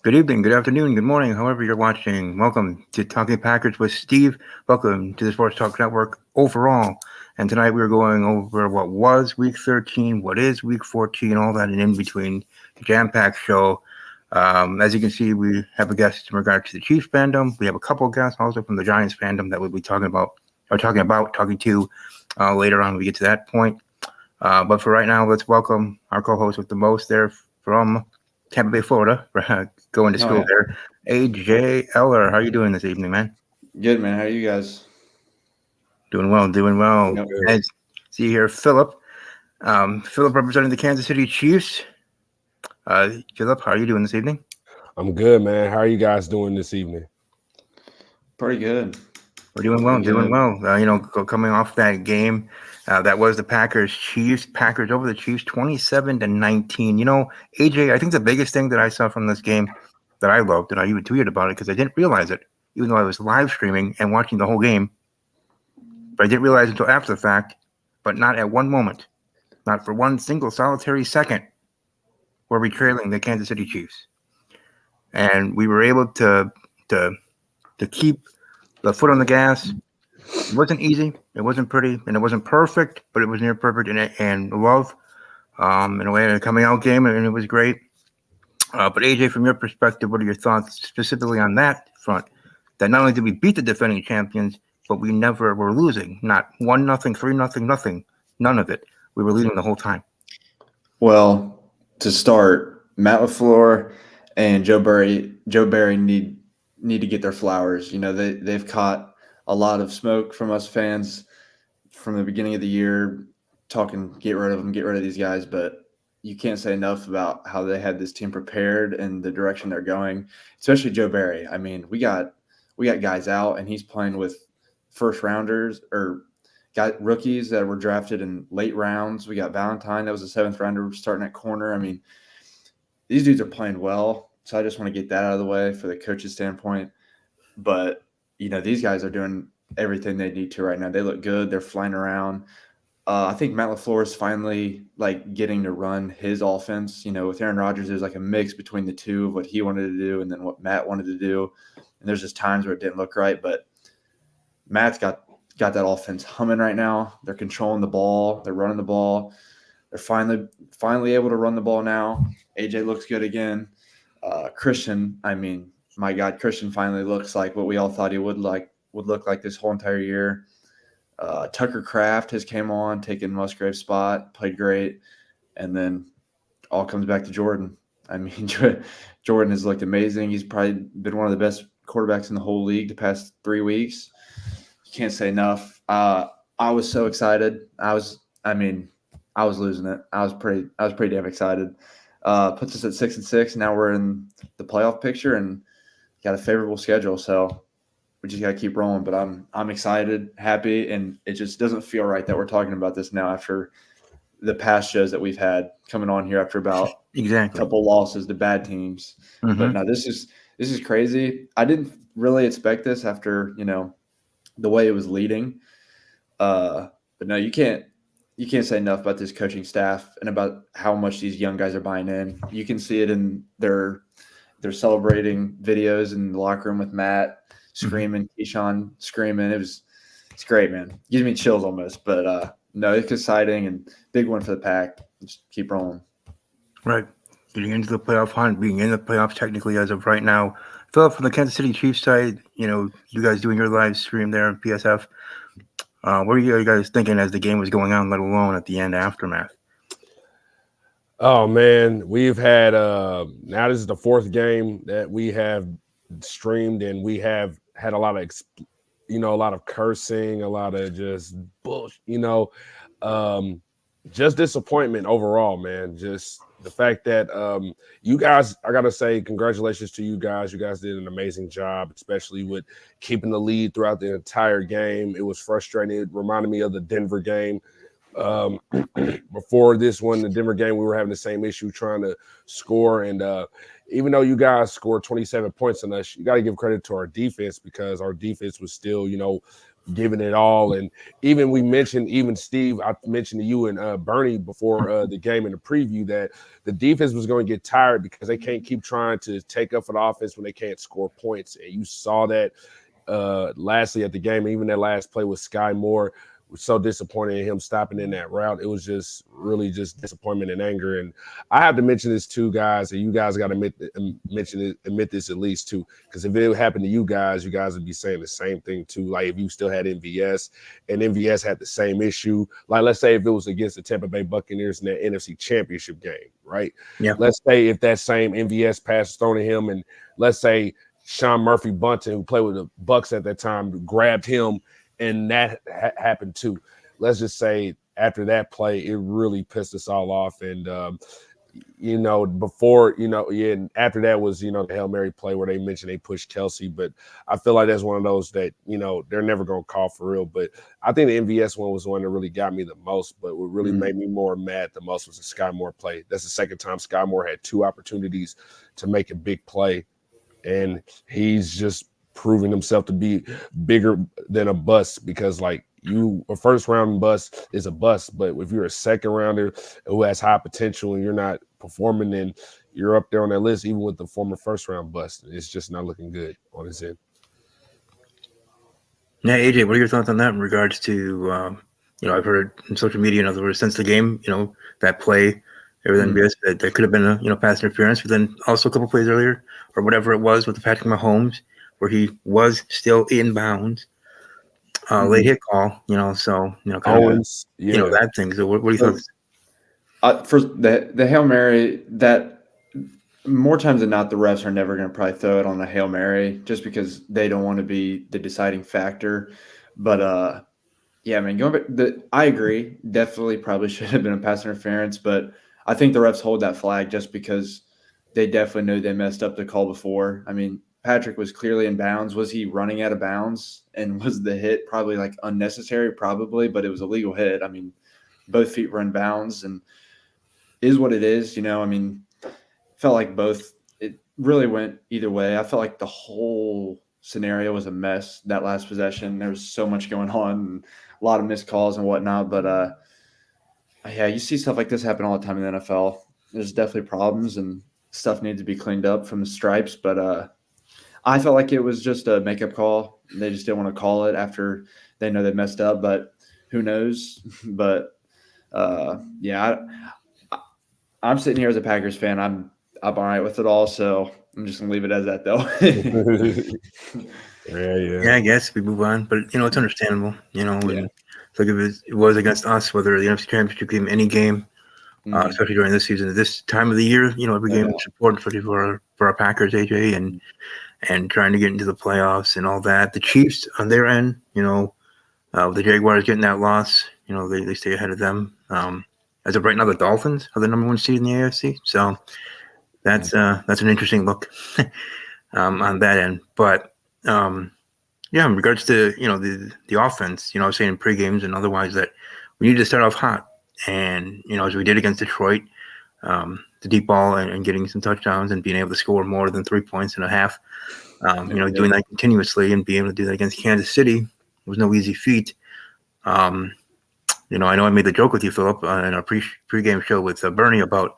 Good evening, good afternoon, good morning, however you're watching. Welcome to Talking Packers with Steve. Welcome to the Sports Talk Network overall. And tonight we're going over what was Week 13, what is Week 14, all that and in between. Jam-packed show. As you can see, we have a guest in regard to the Chiefs fandom. We have a couple of guests also from the Giants fandom that we'll be talking to later on when we get to that point. But for right now, let's welcome our co-host with the most there from Tampa Bay, Florida, going to Oh school yeah, there. AJ Eller, how are you doing this evening, man? good man. How are you guys? Doing well, doing well. Yep. Good. As see here, Philip. Philip representing the Kansas City Chiefs. Philip, how are you doing this evening? I'm good, man. How are you guys doing this evening? Pretty good. We're doing well, Pretty doing good. well. Coming off that game, that was the Packers Chiefs. Packers over the Chiefs, 27-19. AJ, I think the biggest thing that I saw from this game that I loved, and I even tweeted about it because I didn't realize it, even though I was live streaming and watching the whole game, but I didn't realize until after the fact. But not at one moment, not for one single solitary second, were we trailing the Kansas City Chiefs, and we were able to to keep the foot on the gas. It wasn't easy, it wasn't pretty, and it wasn't perfect, but it was near perfect. And love, in a way, in a coming out game, and it was great. But AJ, from your perspective, what are your thoughts specifically on that front? That not only did we beat the defending champions, but we never were losing. Not 1-0, 3-0, nothing. None of it. We were leading the whole time. Well, to start, Matt LaFleur and Joe Barry need to get their flowers. You know, they've caught a lot of smoke from us fans from the beginning of the year, talking get rid of them, get rid of these guys, but you can't say enough about how they had this team prepared and the direction they're going, especially Joe Barry. I mean, we got guys out and he's playing with first rounders or got rookies that were drafted in late rounds. We got Valentine, that was a seventh rounder starting at corner. I mean, these dudes are playing well. So I just want to get that out of the way for the coach's standpoint. But, these guys are doing everything they need to right now. They look good. They're flying around. I think Matt LaFleur is finally like getting to run his offense. With Aaron Rodgers, there's like a mix between the two of what he wanted to do and then what Matt wanted to do. And there's just times where it didn't look right, but Matt's got that offense humming right now. They're controlling the ball. They're running the ball. They're finally able to run the ball now. AJ looks good again. Christian, I mean, my God, Christian finally looks like what we all thought he would look like this whole entire year. Tucker Kraft has came on, taken Musgrave's spot, played great, and then all comes back to Jordan. I mean, Jordan has looked amazing. He's probably been one of the best quarterbacks in the whole league the past 3 weeks. You can't say enough. I was so excited. I was losing it. I was pretty damn excited. Puts us at 6-6. Now we're in the playoff picture and got a favorable schedule. So we just got to keep rolling. But I'm excited, happy, and it just doesn't feel right that we're talking about this now after the past shows that we've had coming on here after about a Exactly. couple losses to bad teams. Mm-hmm. But no, this is crazy. I didn't really expect this after the way it was leading. But no, you can't say enough about this coaching staff and about how much these young guys are buying in. You can see it in their celebrating videos in the locker room with Matt screaming, Keyshawn screaming. It's great, man. Gives me chills almost. But no, it's exciting and big one for the Pack. Just keep rolling. Right. Getting into the playoff hunt, being in the playoffs technically as of right now. Philip, from the Kansas City Chiefs side, you guys doing your live stream there on PSF. What were you guys thinking as the game was going on, let alone at the end aftermath? Oh man, we've had now this is the fourth game that we have streamed, and we have had a lot of a lot of cursing, a lot of just bullshit, just disappointment overall, man. Just the fact that you guys, I gotta say, congratulations to you guys. You guys did an amazing job, especially with keeping the lead throughout the entire game. It was frustrating. It reminded me of the Denver game. Um, Before this one, the Denver game, we were having the same issue trying to score. And even though you guys scored 27 points on us, you got to give credit to our defense because our defense was still, giving it all. And even we mentioned, even Steve, I mentioned to you and Bernie before the game in the preview that the defense was going to get tired because they can't keep trying to take up for the offense when they can't score points. And you saw that lastly at the game. Even that last play with Sky Moore was so disappointed in him stopping in that route. It was just really just disappointment and anger. And I have to mention this too, guys, and you guys got to admit this at least too, because if it happened to you guys would be saying the same thing too. Like if you still had MVS and MVS had the same issue, like let's say if it was against the Tampa Bay Buccaneers in that NFC Championship game, right? Yeah. Let's say if that same MVS pass was thrown at him, and let's say Sean Murphy Bunting, who played with the Bucs at that time, grabbed him, and that happened too. Let's just say after that play, it really pissed us all off. And, before, and after that was, the Hail Mary play where they mentioned they pushed Kelsey. But I feel like that's one of those that, they're never going to call for real. But I think the MVS one was the one that really got me the most. But what really made me more mad the most was the Sky Moore play. That's the second time Sky Moore had 2 opportunities to make a big play. And he's just proving himself to be bigger than a bust, because like a first round bust is a bust, but if you're a second rounder who has high potential and you're not performing, then you're up there on that list, even with the former first round bust. It's just not looking good on his end. Yeah, AJ, what are your thoughts on that in regards to I've heard in social media, in other words, since the game, that play, everything that could have been a pass interference, but then also a couple plays earlier or whatever it was with the Patrick Mahomes, where he was still in bounds, late hit call, so Owens, that thing. So what do you think? For the Hail Mary, that more times than not, the refs are never going to probably throw it on a Hail Mary just because they don't want to be the deciding factor. But going back, I agree, definitely probably should have been a pass interference, but I think the refs hold that flag just because they definitely knew they messed up the call before. I mean, Patrick was clearly in bounds. Was he running out of bounds? And was the hit probably like unnecessary? Probably, but it was a legal hit. I mean, both feet were in bounds, and is what it is. I mean, felt like it really went either way. I felt like the whole scenario was a mess that last possession. There was so much going on, and a lot of missed calls and whatnot. But you see stuff like this happen all the time in the NFL. There's definitely problems, and stuff needs to be cleaned up from the stripes. But I felt like it was just a makeup call. They just didn't want to call it after they know they messed up, but who knows? But I'm sitting here as a Packers fan. I'm all right with it all, so I'm just gonna leave it as that, though. Yeah, I guess we move on, but it's understandable. Look, if it was against us, whether the NFC Championship game, any game, especially during this season, this time of the year, every game is important, especially for our Packers, AJ, and trying to get into the playoffs and all that. The Chiefs on their end, the Jaguars getting that loss, they stay ahead of them. As of right now, the Dolphins are the number 1 seed in the AFC, so that's an interesting look on that end. But in regards to the offense, I was saying in pre-games and otherwise that we need to start off hot, and as we did against Detroit, the deep ball and getting some touchdowns and being able to score more than 3 points and a half. Doing that continuously and being able to do that against Kansas City was no easy feat. I know I made the joke with you, Philip, in our pre-game show with Bernie about,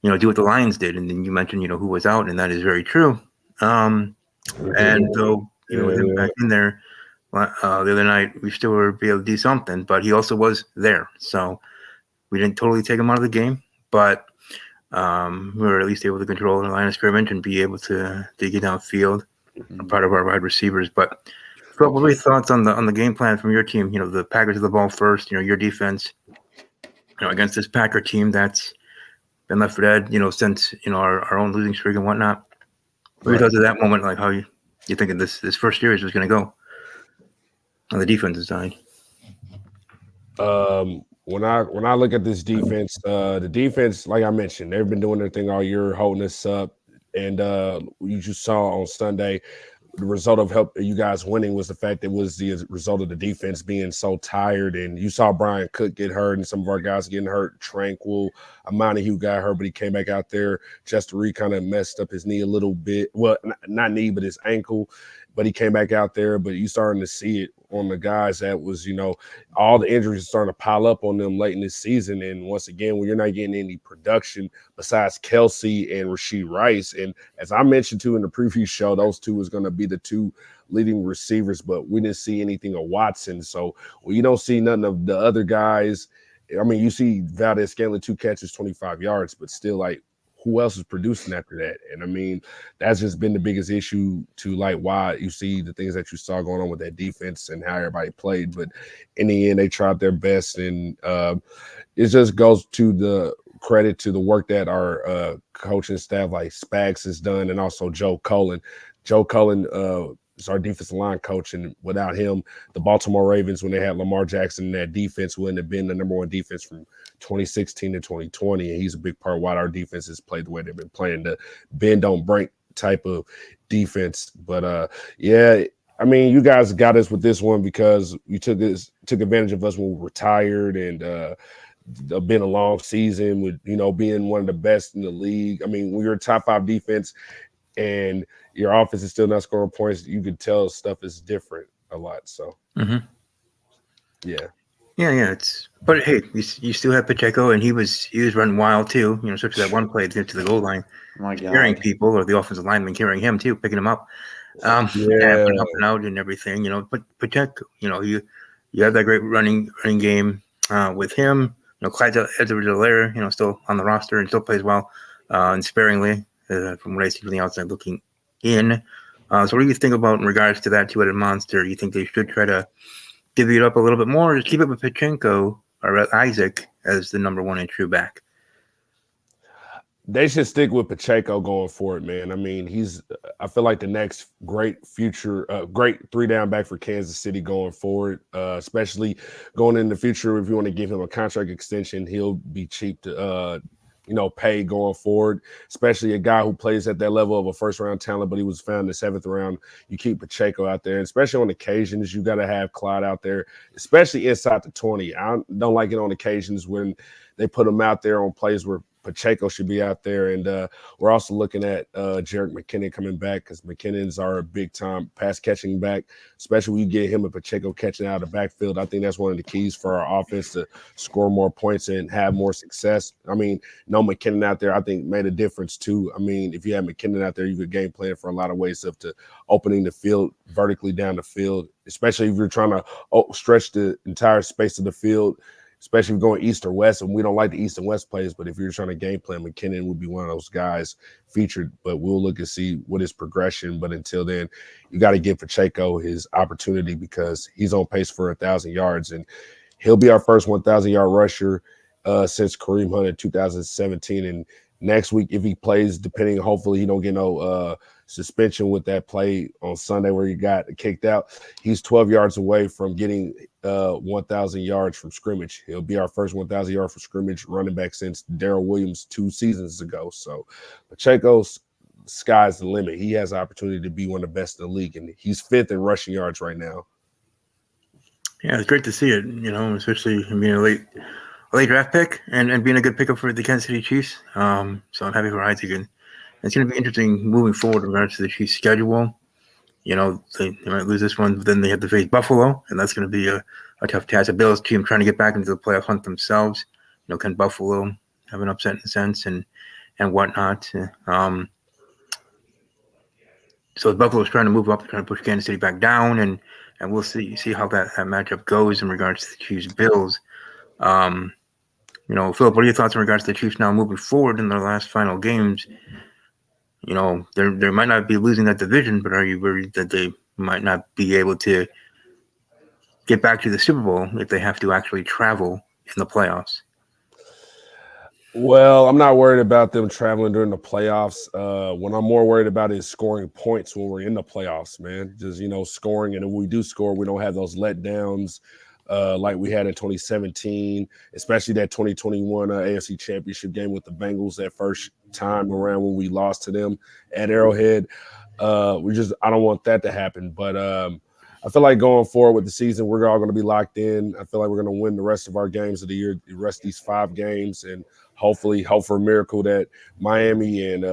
do what the Lions did. And then you mentioned, who was out, and that is very true. And though, with him back in there the other night, we still were able to do something, but he also was there. So we didn't totally take him out of the game, but we were at least able to control the line of scrimmage and be able to get downfield, part of our wide receivers. But Phil, what were your thoughts on the game plan from your team? The Packers have the ball first. Your defense, against this Packer team that's been left for dead, since our own losing streak and whatnot. What were your thoughts at that moment? Like how you thinking this first series was going to go on the defensive side? When I look at this defense, the defense, like I mentioned, they've been doing their thing all year, holding us up. And you just saw on Sunday, the result of you guys winning was the fact that it was the result of the defense being so tired. And you saw Brian Cook get hurt and some of our guys getting hurt. Tranquil, Amani got hurt, but he came back out there. Chester Reed kind of messed up his knee a little bit. Well, not knee, but his ankle. but he came back out there. But you starting to see it on the guys that was, all the injuries starting to pile up on them late in this season. And once again, when you're not getting any production besides Kelsey and Rashee Rice, and as I mentioned too in the preview show, those two was going to be the two leading receivers, but we didn't see anything of Watson. So you don't see nothing of the other guys. I mean, you see Valdez-Scantling 2 catches, 25 yards, but still, like, who else is producing after that? And I mean, that's just been the biggest issue to like why you see the things that you saw going on with that defense and how everybody played. But in the end, they tried their best, and it just goes to the credit to the work that our coaching staff like Spags has done, and also Joe Cullen. Joe Cullen is our defensive line coach, and without him, the Baltimore Ravens, when they had Lamar Jackson in that defense, wouldn't have been the number one defense from 2016 to 2020. And he's a big part of why our defense has played the way they've been playing, the bend don't break type of defense. But yeah, I mean, you guys got us with this one because you took advantage of us when we were tired, and been a long season with being one of the best in the league. I mean, when you're a top 5 defense and your offense is still not scoring points, you can tell stuff is different a lot. So, yeah. But hey, you still have Pacheco, and he was running wild too. Especially that one play to get to the goal line, carrying people, or the offensive lineman carrying him too, picking him up, and up and out and everything. But Pacheco, you have that great running game with him. Clyde Edwards-Helaire, still on the roster and still plays well, and sparingly from what I see from the outside looking in. So what do you think about in regards to that two-headed monster? Do you think they should try to divvy it up a little bit more, or just keep it with Pacheco or Isaac as the number one and true back? They should stick with Pacheco going forward, man. I mean, I feel like the next great future, great 3-down back for Kansas City going forward, especially going in the future. If you want to give him a contract extension, he'll be cheap to, pay going forward, especially a guy who plays at that level of a first-round talent, but he was found in the 7th round. You keep Pacheco out there, and especially on occasions, you got to have Clyde out there, especially inside the 20. I don't like it on occasions when they put him out there on plays where Pacheco should be out there. And we're also looking at Jerick McKinnon coming back, because McKinnon's our big-time pass-catching back, especially when you get him and Pacheco catching out of the backfield. I think that's one of the keys for our offense to score more points and have more success. I mean, McKinnon out there, I think, made a difference too. I mean, if you have McKinnon out there, you could game plan for a lot of ways up to opening the field vertically down the field, especially if you're trying to stretch the entire space of the field, especially if you're going east or west. And we don't like the east and west plays, but if you're trying to game plan, McKinnon would be one of those guys featured. But we'll look and see what his progression. But until then, you got to give Pacheco his opportunity, because he's on pace for 1,000 yards, and he'll be our first 1,000-yard rusher since Kareem Hunt in 2017. And next week, if he plays, hopefully he don't get no suspension with that play on Sunday where he got kicked out, he's 12 yards away from getting 1,000 yards from scrimmage. He'll be our first 1,000 yard from scrimmage running back since Darrell Williams 2 seasons ago. So Pacheco's sky's the limit. He has the opportunity to be one of the best in the league, and he's 5th in rushing yards right now. Yeah, it's great to see it, especially being a late draft pick and being a good pickup for the Kansas City Chiefs. So I'm happy for Isaac, and it's going to be interesting moving forward in regards to the Chiefs' schedule. They might lose this one, but then they have to face Buffalo, and that's going to be a tough task. The Bills team trying to get back into the playoff hunt themselves. Can Buffalo have an upset in a sense and whatnot? So Buffalo's trying to move up, trying to push Kansas City back down, and we'll see how that matchup goes in regards to the Chiefs Bills. Philip, what are your thoughts in regards to the Chiefs now moving forward in their last final games? They might not be losing that division, but are you worried that they might not be able to get back to the Super Bowl if they have to actually travel in the playoffs? Well, I'm not worried about them traveling during the playoffs. What I'm more worried about is scoring points when we're in the playoffs, man. Just, scoring. And when we do score, we don't have those letdowns like we had in 2017, especially that 2021 AFC Championship game with the Bengals that first time around when we lost to them at Arrowhead. I don't want that to happen. But I feel like going forward with the season, we're all going to be locked in. I feel like we're going to win the rest of our games of the year, the rest of these 5 games, and hopefully hope for a miracle that Miami and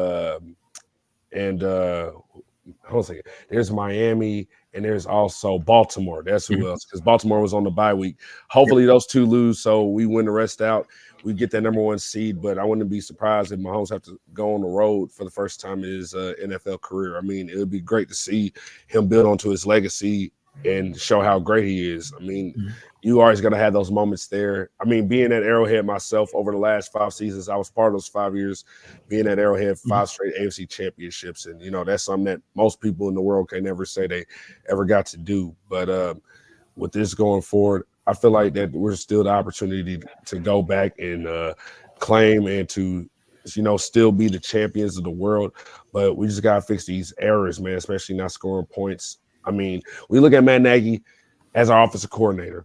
hold on a second. There's Miami and there's also Baltimore. That's who else, because Baltimore was on the bye week. Hopefully those two lose, so we win the rest out. We get that number 1 seed, but I wouldn't be surprised if Mahomes have to go on the road for the first time in his NFL career. I mean, it would be great to see him build onto his legacy and show how great he is. I mean, you always going to have those moments there. I mean, being at Arrowhead myself over the last 5 seasons, I was part of those 5 years being at Arrowhead, 5 straight AFC championships. And, that's something that most people in the world can never say they ever got to do. But with this going forward, I feel like that we're still the opportunity to go back and claim and to, still be the champions of the world. But we just got to fix these errors, man, especially not scoring points. I mean, we look at Matt Nagy as our offensive coordinator.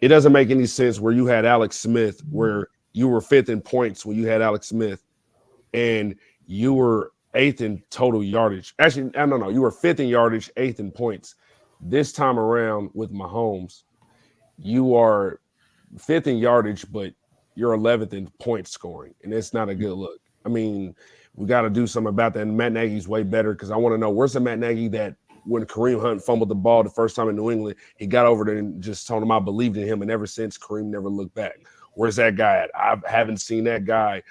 It doesn't make any sense where you had Alex Smith, where you were 5th in points when you had Alex Smith, and you were 8th in total yardage. Actually, no, you were 5th in yardage, 8th in points. This time around with Mahomes, you are 5th in yardage, but you're 11th in point scoring, and it's not a good look. I mean, we got to do something about that, and Matt Nagy's way better, because I want to know, where's the Matt Nagy that when Kareem Hunt fumbled the ball the first time in New England, he got over there and just told him I believed in him, and ever since, Kareem never looked back. Where's that guy at? I haven't seen that guy.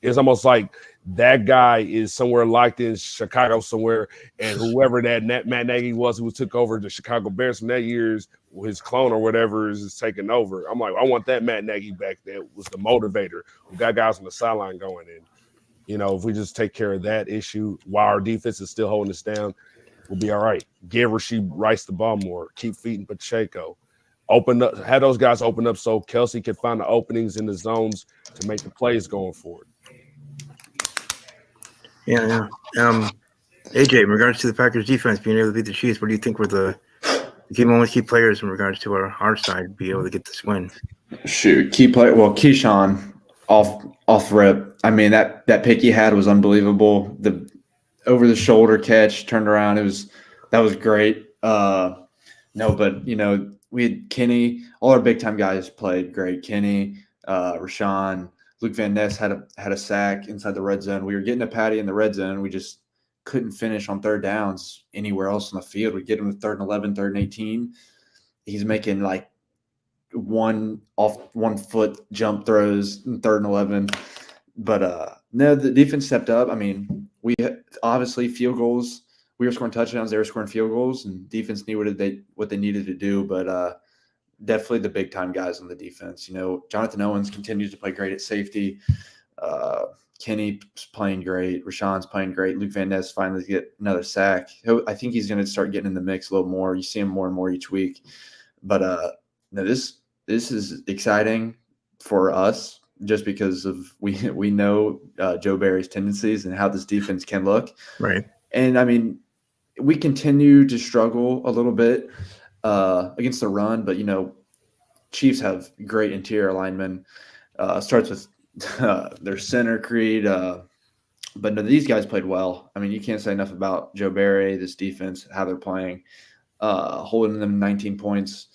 It's almost like that guy is somewhere locked in Chicago somewhere, and whoever that Matt Nagy was who took over the Chicago Bears from that year's, his clone or whatever is taking over. I'm like, I want that Matt Nagy back that was the motivator, who got guys on the sideline going in. If we just take care of that issue while our defense is still holding us down, we'll be all right. Give Rashee Rice the ball more. Keep feeding Pacheco. Open up, have those guys open up so Kelsey can find the openings in the zones to make the plays going forward. Yeah. AJ, in regards to the Packers defense being able to beat the Chiefs, what do you think were the key players in regards to our side to be able to get this win? Shoot, key player. Well, Keyshawn off rip. I mean, that pick he had was unbelievable. The over the shoulder catch, turned around. That was great. No, but we had Kenny. All our big time guys played great. Kenny, Rashawn, Luke Van Ness had a sack inside the red zone. We were getting a patty in the red zone. We just couldn't finish on third downs anywhere else on the field. We get him with 3rd and 11, 3rd and 18. He's making like one foot jump throws in 3rd and 11. But no, the defense stepped up. I mean, we obviously field goals. We were scoring touchdowns. They were scoring field goals, and defense knew what they needed to do. But definitely the big time guys on the defense. Jonathan Owens continues to play great at safety. Kenny's playing great. Rashawn's playing great. Luke Van Ness finally get another sack. I think he's going to start getting in the mix a little more. You see him more and more each week. But no, this is exciting for us just because of we know Joe Barry's tendencies and how this defense can look. Right. And I mean, we continue to struggle a little bit against the run, but Chiefs have great interior linemen. Starts with their center Creed, but no, these guys played well. I mean, you can't say enough about Joe Barry, this defense, how they're playing, holding them 19 points.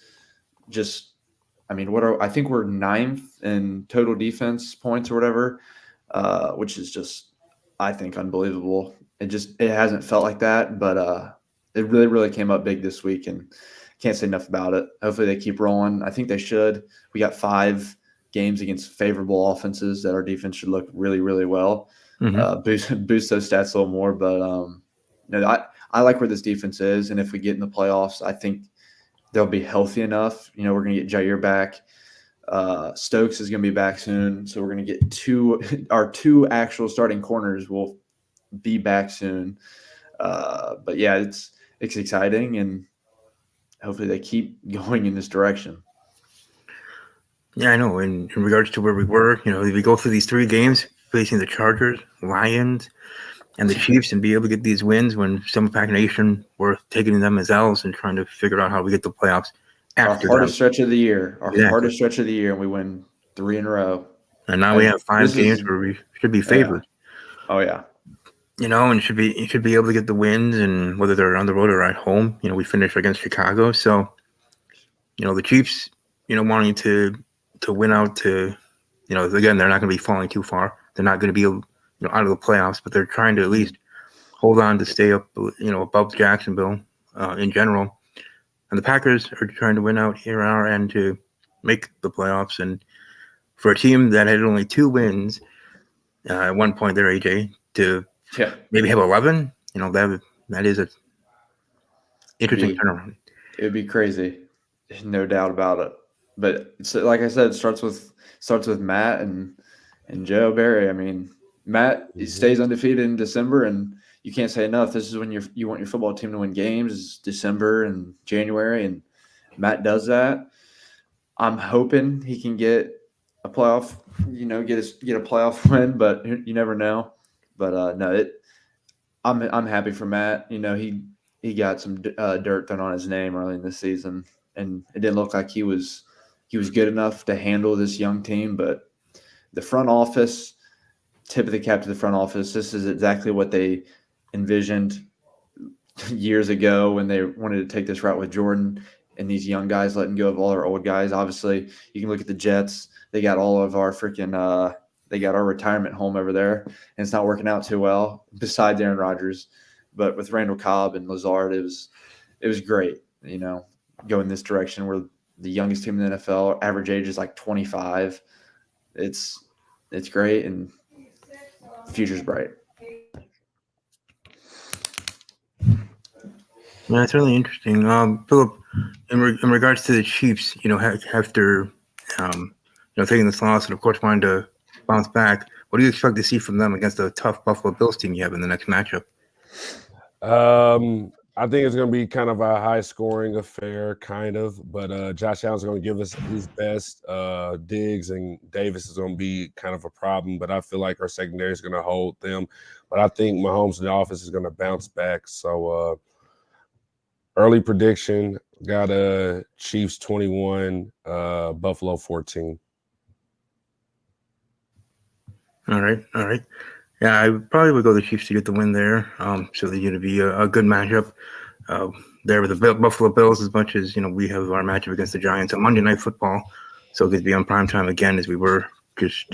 I think we're 9th in total defense points or whatever, which is just, I think, unbelievable. It hasn't felt like that, but it really, really came up big this week, and can't say enough about it. Hopefully they keep rolling. I think they should. We got 5 games against favorable offenses that our defense should look really, really well. Mm-hmm. Boost those stats a little more. But I like where this defense is, and if we get in the playoffs, I think they'll be healthy enough. We're going to get Jair back. Stokes is going to be back soon, so we're going to get our two actual starting corners will be back soon. But yeah, it's exciting, and hopefully they keep going in this direction. Yeah, I know. In regards to where we were, if we go through these 3 games facing the Chargers, Lions, and the Chiefs, and be able to get these wins when some Pack Nation were taking them as L's and trying to figure out how we get the playoffs after our hardest stretch of the year. Hardest stretch of the year, and we win 3 in a row. And now we have 5 games where we should be favored. Yeah. Oh yeah. And should be able to get the wins, and whether they're on the road or at home. We finished against Chicago, so the Chiefs, wanting to win out to, again, they're not going to be falling too far. They're not going to be out of the playoffs, but they're trying to at least hold on to stay up, above Jacksonville in general. And the Packers are trying to win out here on our end to make the playoffs. And for a team that had only 2 wins at one point there, AJ, to maybe have 11, that is a interesting turnaround. It would be crazy, no doubt about it. But like I said, it starts with Matt and Joe Barry. I mean, Matt stays undefeated in December, and you can't say enough. This is when you want your football team to win games. It's December and January, and Matt does that. I'm hoping he can get a playoff, get a playoff win, but you never know. But no, I'm happy for Matt. He got some dirt thrown on his name early in the season, and it didn't look like he was good enough to handle this young team. But the front office, tip of the cap to the front office, this is exactly what they envisioned years ago when they wanted to take this route with Jordan and these young guys letting go of all our old guys. Obviously, you can look at the Jets. They got all of our they got our retirement home over there, and it's not working out too well besides Aaron Rodgers. But with Randall Cobb and Lazard, it was great, going this direction. We're the youngest team in the NFL. Average age is like 25. It's great, and the future's bright. Yeah, it's really interesting. Philip, in regards to the Chiefs, after taking this loss and of course wanting to bounce back, what do you expect to see from them against the tough Buffalo Bills team you have in the next matchup? I think it's going to be kind of a high-scoring affair, kind of. But Josh Allen's going to give us his best. Diggs and Davis is going to be kind of a problem, but I feel like our secondary is going to hold them. But I think Mahomes and the offense is going to bounce back. So early prediction, got Chiefs 21, Buffalo 14. All right. Yeah, I probably would go the Chiefs to get the win there. So they're going to be a good matchup there with the Buffalo Bills, as much as we have our matchup against the Giants on Monday Night Football. So it's going to be on primetime again, as we were just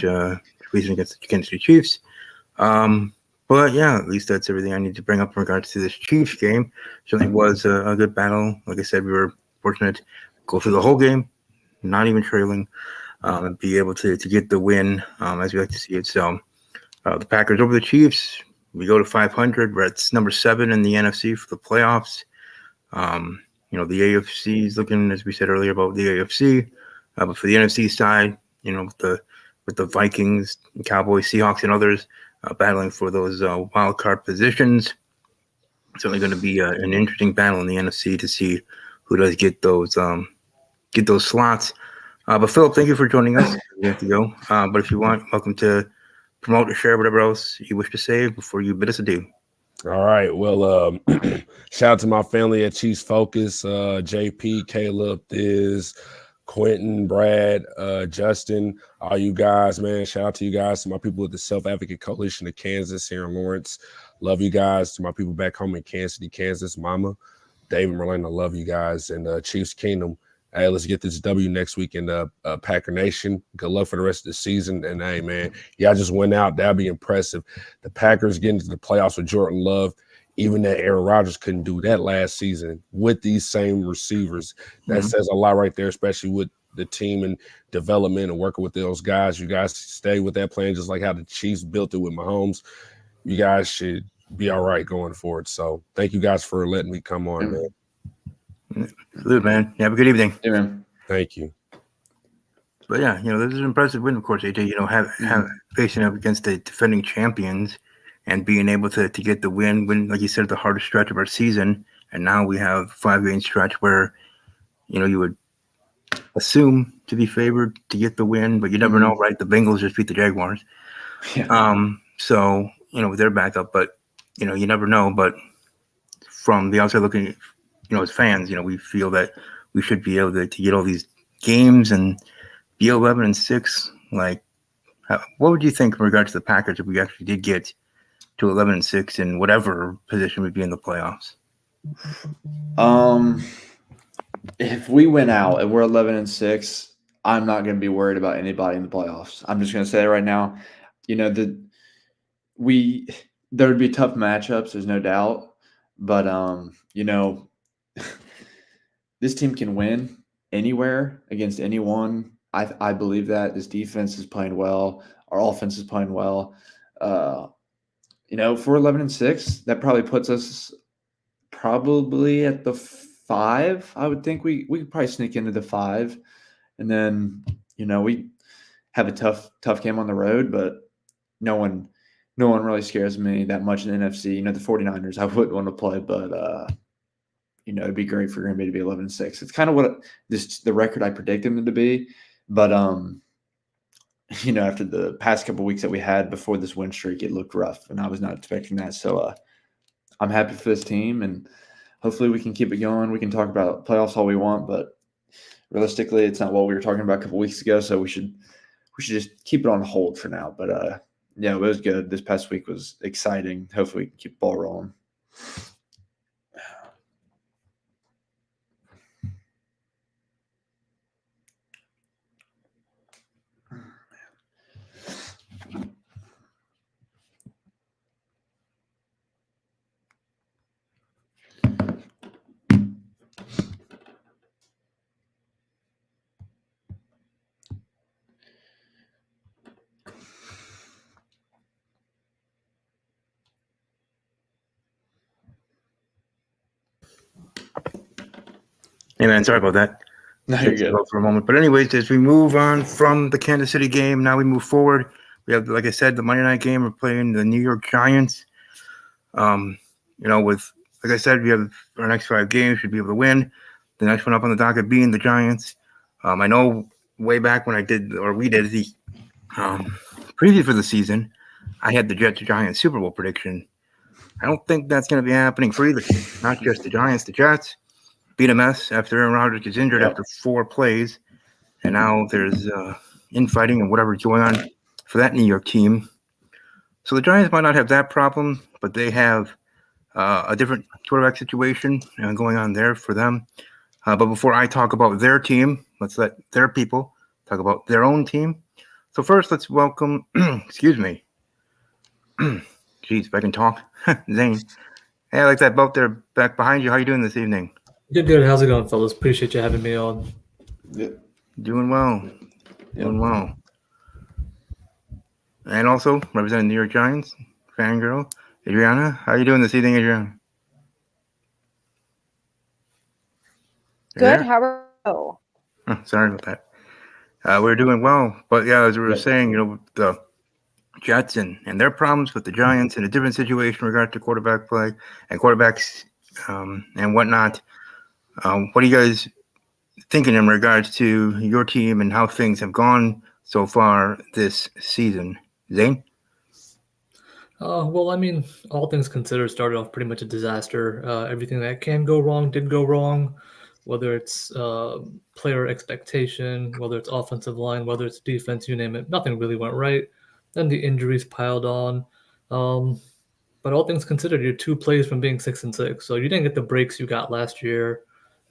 squeezing against the Chiefs. But yeah, at least that's everything I need to bring up in regards to this Chiefs game. Certainly was a good battle. Like I said, we were fortunate to go through the whole game, not even trailing, and be able to get the win, as we like to see it. So. The Packers over the Chiefs. We go to 500. We're at number 7 in the NFC for the playoffs. The AFC is looking, as we said earlier, about the AFC. But for the NFC side, with the Vikings, Cowboys, Seahawks, and others battling for those wild card positions, it's certainly going to be an interesting battle in the NFC to see who does get those slots. But Philip, thank you for joining us. We have to go. But if you want, welcome to promote or share whatever else you wish to say before you bid us adieu. All right. Well, shout out to my family at Chiefs Focus, JP, Caleb, Thiz, Quentin, Brad, Justin, all you guys, man. Shout out to you guys, to my people at the Self-Advocate Coalition of Kansas here in Lawrence. Love you guys. To my people back home in Kansas City, Kansas, Mama, David, Merlin, I love you guys. And Chiefs Kingdom. Hey, let's get this W next week in the Packer Nation. Good luck for the rest of the season. And, hey, man, y'all just went out. That'd be impressive. The Packers getting to the playoffs with Jordan Love, even that Aaron Rodgers couldn't do that last season with these same receivers. That says a lot right there, especially with the team and development and working with those guys. You guys stay with that plan just like how the Chiefs built it with Mahomes. You guys should be all right going forward. So thank you guys for letting me come on, man. Salute, man. You have a good evening. Yeah, man. Thank you. But yeah, this is an impressive win, of course, AJ. Have facing up against the defending champions and being able to get the win, like you said, the hardest stretch of our season. And now we have 5-game stretch where, you would assume to be favored to get the win, but you never know, right? The Bengals just beat the Jaguars. Yeah. So, with their backup, but, you never know. But from the outside looking, as fans, we feel that we should be able to get all these games and be 11-6. Like, what would you think in regards to the Packers if we actually did get to 11-6 in whatever position we'd be in the playoffs? If we win out and we're 11-6, I'm not going to be worried about anybody in the playoffs. I'm just going to say it right now. there would be tough matchups, there's no doubt. But this team can win anywhere against anyone. I believe that this defense is playing well. Our offense is playing well. If we're 11-6, that probably puts us probably at the 5. I would think we could probably sneak into the 5, and then we have a tough game on the road, but no one really scares me that much in the NFC. The 49ers I wouldn't want to play, but it'd be great for Green Bay to be 11-6. It's kind of what the record I predict them to be, but after the past couple of weeks that we had before this win streak, it looked rough, and I was not expecting that. So I'm happy for this team, and hopefully we can keep it going. We can talk about playoffs all we want, but realistically, it's not what we were talking about a couple of weeks ago. So we should just keep it on hold for now. But yeah, it was good. This past week was exciting. Hopefully we can keep the ball rolling. Hey man, sorry about that. No, you're good. For a moment, but anyways, as we move on from the Kansas City game, now we move forward. We have, like I said, the Monday night game. We're playing the New York Giants. With like I said, we have our next 5 games. Should be able to win. The next one up on the docket being the Giants. I know way back when we did the preview for the season, I had the Jets-Giants Super Bowl prediction. I don't think that's going to be happening for either team. Not just the Giants, the Jets. Beat a mess after Aaron Rodgers gets injured after 4 plays. And now there's infighting and whatever's going on for that New York team. So the Giants might not have that problem, but they have a different quarterback situation going on there for them. But before I talk about their team, let's let their people talk about their own team. So first, let's welcome, excuse me. Jeez, if I can talk. Zane. Hey, I like that belt there back behind you. How you doing this evening? Good. How's it going, fellas? Appreciate you having me on. Yeah. Doing well. Doing well. And also representing New York Giants, fangirl, Adriana. How you doing this evening, Adriana? Good. How are you? Oh, sorry about that. We're doing well. But yeah, as we were saying, the Jets and their problems with the Giants in a different situation in regard to quarterback play and quarterbacks and whatnot. What are you guys thinking in regards to your team and how things have gone so far this season? Zane? Well, I mean, all things considered, started off pretty much a disaster. Everything that can go wrong did go wrong, whether it's player expectation, whether it's offensive line, whether it's defense, you name it. Nothing really went right. Then the injuries piled on. But all things considered, you're 2 plays from being 6-6. So you didn't get the breaks you got last year.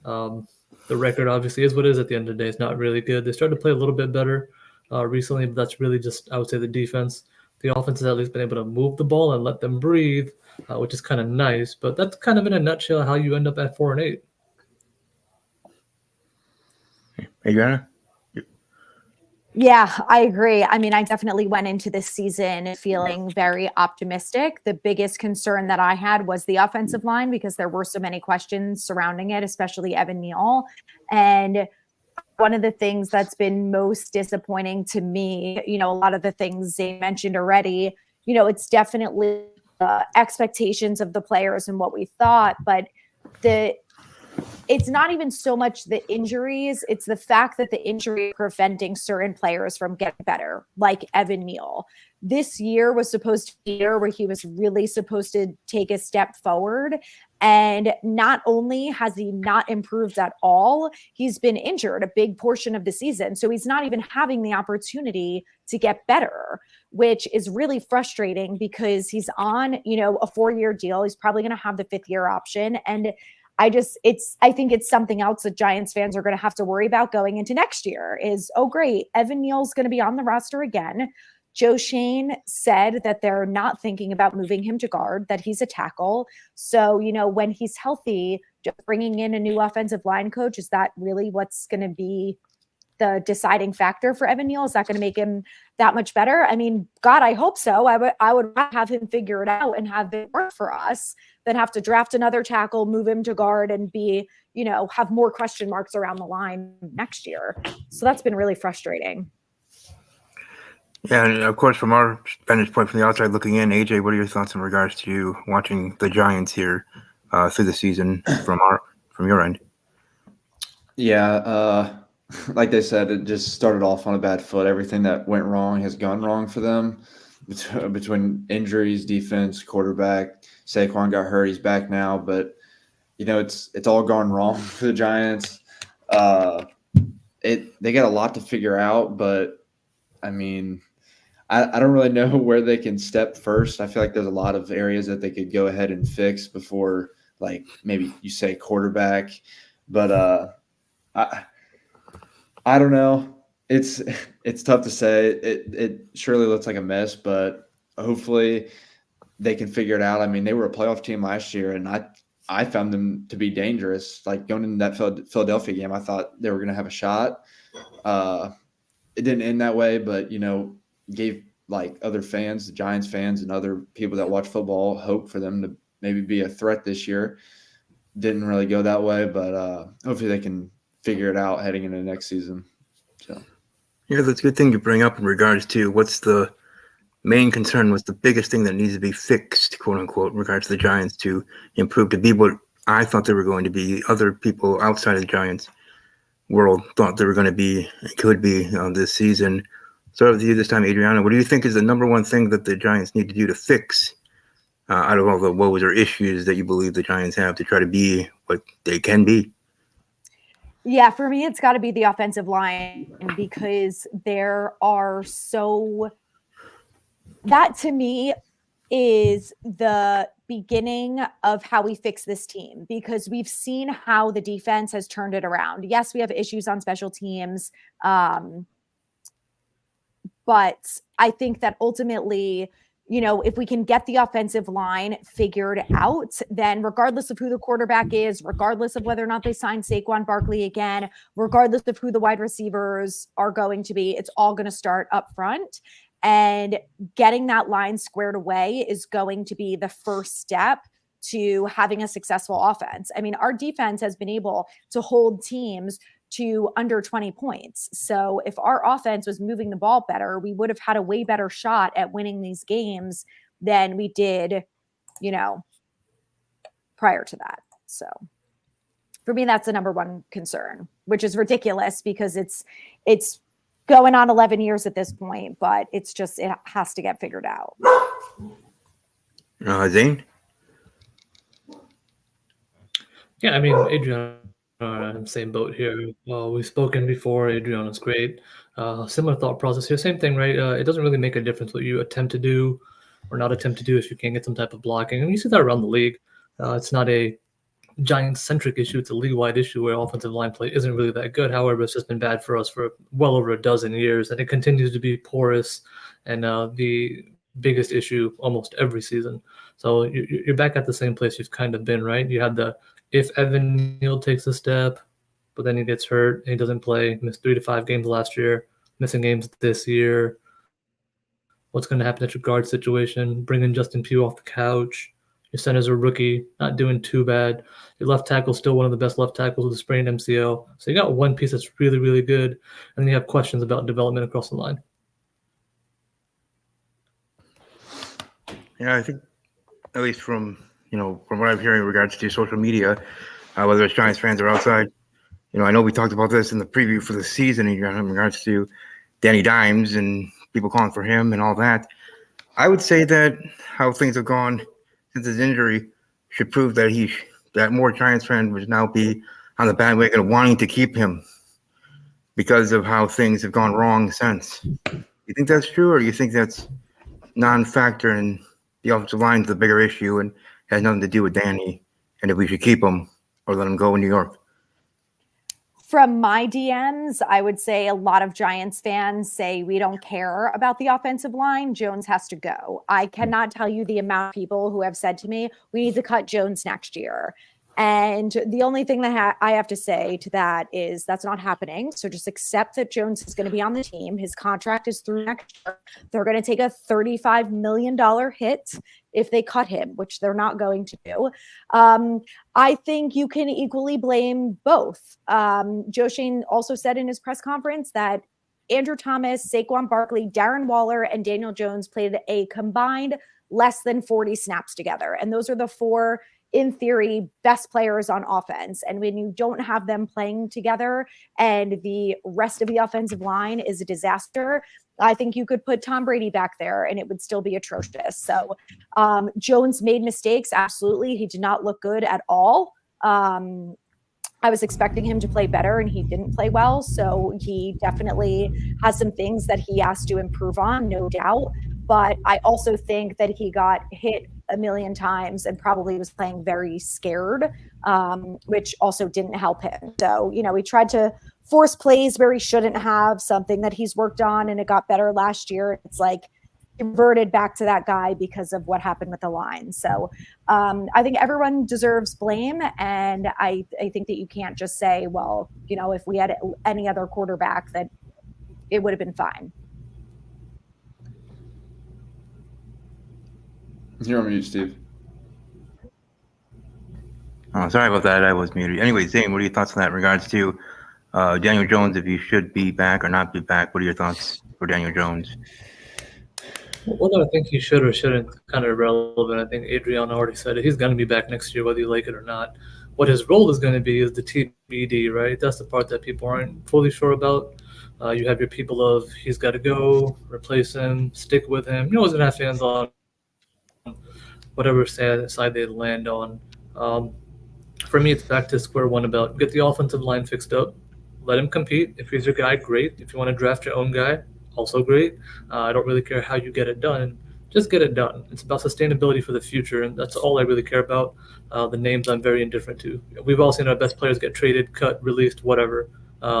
The record obviously is what it is at the end of the day. It's not really good. They started to play a little bit better recently, but that's really just, I would say, the defense. The offense has at least been able to move the ball and let them breathe, which is kind of nice. But that's kind of in a nutshell how you end up at 4-8. Adriana? Yeah, I agree. I mean, I definitely went into this season feeling very optimistic. The biggest concern that I had was the offensive line because there were so many questions surrounding it, especially Evan Neal. And one of the things that's been most disappointing to me, a lot of the things Zane mentioned already, it's definitely expectations of the players and what we thought, but it's not even so much the injuries. It's the fact that the injury is preventing certain players from getting better, like Evan Neal. This year was supposed to be a year where he was really supposed to take a step forward. And not only has he not improved at all, he's been injured a big portion of the season. So he's not even having the opportunity to get better, which is really frustrating because he's on, a 4-year deal. He's probably going to have the 5th-year option. And I think it's something else that Giants fans are going to have to worry about going into next year is, oh, great, Evan Neal's going to be on the roster again. Joe Shane said that they're not thinking about moving him to guard, that he's a tackle. So, when he's healthy, just bringing in a new offensive line coach, is that really what's going to be the deciding factor for Evan Neal? Is that going to make him that much better? I mean, God, I hope so. I would have him figure it out and have it work for us than have to draft another tackle, move him to guard, and be, have more question marks around the line next year. So that's been really frustrating. Yeah, and of course, from our vantage point from the outside looking in, AJ, what are your thoughts in regards to watching the Giants here through the season from your end? Yeah, like they said, it just started off on a bad foot. Everything that went wrong has gone wrong for them between injuries, defense, quarterback. Saquon got hurt; he's back now, but it's all gone wrong for the Giants. They got a lot to figure out, but I mean, I don't really know where they can step first. I feel like there's a lot of areas that they could go ahead and fix before, like maybe you say quarterback, but I don't know. It's tough to say. It surely looks like a mess, but hopefully they can figure it out. I mean, they were a playoff team last year, and I found them to be dangerous. Like going into that Philadelphia game, I thought they were going to have a shot. It didn't end that way, but gave like other fans, the Giants fans, and other people that watch football hope for them to maybe be a threat this year. Didn't really go that way, but hopefully they can figure it out heading into next season. So, yeah, that's a good thing you bring up in regards to what's the main concern, what's the biggest thing that needs to be fixed, quote unquote, in regards to the Giants to improve to be what I thought they were going to be. Other people outside of the Giants world thought they were going to be, could be this season. So with you this time, Adriana, what do you think is the number one thing that the Giants need to do to fix out of all the woes or issues that you believe the Giants have to try to be what they can be? Yeah, for me, it's got to be the offensive line because there are that to me is the beginning of how we fix this team because we've seen how the defense has turned it around. Yes, we have issues on special teams. But I think that ultimately, if we can get the offensive line figured out, then regardless of who the quarterback is, regardless of whether or not they sign Saquon Barkley again, regardless of who the wide receivers are going to be, it's all going to start up front. And getting that line squared away is going to be the first step to having a successful offense. I mean, our defense has been able to hold teams to under 20 points. So if our offense was moving the ball better, we would have had a way better shot at winning these games than we did, prior to that. So for me, that's the number one concern, which is ridiculous because it's going on 11 years at this point, but it has to get figured out. Zane? Yeah, I mean, Adriana, same boat here. We've spoken before. Adriana's great. Similar thought process here. Same thing, right? It doesn't really make a difference what you attempt to do or not attempt to do if you can't get some type of blocking. And you see that around the league. It's not a Giants-centric issue. It's a league-wide issue where offensive line play isn't really that good. However, it's just been bad for us for well over a dozen years, and it continues to be porous and the biggest issue almost every season. So you're back at the same place you've kind of been, right? You had if Evan Neal takes a step, but then he gets hurt and he doesn't play, missed 3 to 5 games last year, missing games this year. What's going to happen at your guard situation? Bring in Justin Pugh off the couch. Your center's a rookie, not doing too bad. Your left tackle's still one of the best left tackles with a sprained MCL. So you got one piece that's really, really good, and then you have questions about development across the line. Yeah, I think at least from what I'm hearing in regards to social media, whether it's Giants fans or outside, I know we talked about this in the preview for the season in regards to Danny Dimes and people calling for him and all that. I would say that how things have gone since his injury should prove that more Giants fans would now be on the bandwagon of wanting to keep him because of how things have gone wrong since. You think that's true, or you think that's non-factor and the offensive line is the bigger issue and has nothing to do with Danny, and if we should keep him or let him go in New York? From my DMs, I would say a lot of Giants fans say we don't care about the offensive line. Jones has to go. I cannot tell you the amount of people who have said to me, we need to cut Jones next year. And the only thing that I have to say to that is that's not happening. So just accept that Jones is going to be on the team. His contract is through next year. They're going to take a $35 million hit if they cut him, which they're not going to do. I think you can equally blame both. Joe Schoen also said in his press conference that Andrew Thomas, Saquon Barkley, Darren Waller, and Daniel Jones played a combined less than 40 snaps together. And those are the four, in theory, best players on offense. And when you don't have them playing together and the rest of the offensive line is a disaster, I think you could put Tom Brady back there and it would still be atrocious. So Jones made mistakes. Absolutely. He did not look good at all. I was expecting him to play better and he didn't play well. So he definitely has some things that he has to improve on, no doubt. But I also think that he got hit a million times and probably was playing very scared, which also didn't help him. So, he tried to force plays where he shouldn't have, something that he's worked on, and it got better last year. It's like converted back to that guy because of what happened with the line. So I think everyone deserves blame. And I think that you can't just say, well, if we had any other quarterback, that it would have been fine. You're on mute, Steve. Oh, sorry about that. I was muted. Anyway, Zane, what are your thoughts on that in regards to Daniel Jones, if he should be back or not be back? What are your thoughts for Daniel Jones? Whether I think he should or shouldn't, kind of irrelevant. I think Adriana already said it. He's going to be back next year, whether you like it or not. What his role is going to be is the TBD, right? That's the part that people aren't fully sure about. You have your people of he's got to go, replace him, stick with him. You're always going to have fans on whatever side they land on. For me, it's back to square one about get the offensive line fixed up. Let him compete. If he's your guy, great. If you want to draft your own guy, also great. I don't really care how you get it done. Just get it done. It's about sustainability for the future, and that's all I really care about. The names I'm very indifferent to. We've all seen our best players get traded, cut, released, whatever.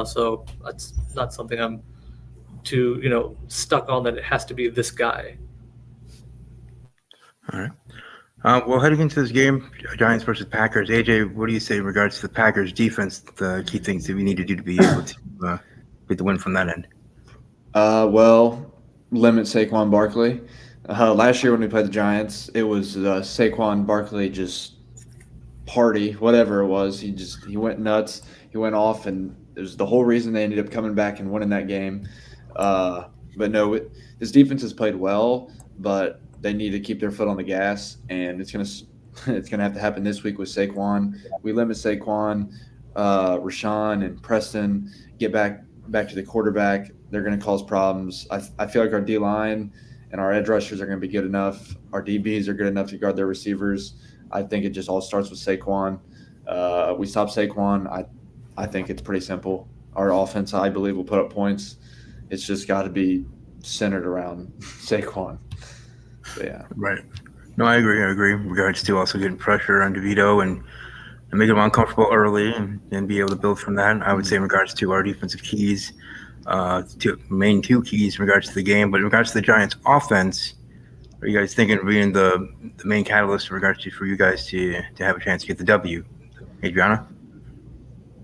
So that's not something I'm too, stuck on that it has to be this guy. All right. Well, heading into this game, Giants versus Packers, AJ, what do you say in regards to the Packers defense, the key things that we need to do to be able to get the win from that end? Well, limit Saquon Barkley. Last year when we played the Giants, it was Saquon Barkley just party, whatever it was. He went nuts. He went off, and it was the whole reason they ended up coming back and winning that game. But no, this defense has played well, but they need to keep their foot on the gas, and it's gonna have to happen this week with Saquon. We limit Saquon, Rashawn, and Preston. Get back to the quarterback. They're going to cause problems. I feel like our D-line and our edge rushers are going to be good enough. Our DBs are good enough to guard their receivers. I think it just all starts with Saquon. We stop Saquon. I think it's pretty simple. Our offense, I believe, will put up points. It's just got to be centered around Saquon. So, yeah. Right. No, I agree. In regards to also getting pressure on DeVito and make him uncomfortable early and be able to build from that. I would say in regards to our defensive keys, main two keys in regards to the game. But in regards to the Giants offense, are you guys thinking of being the main catalyst in regards to for you guys to have a chance to get the W? Adriana?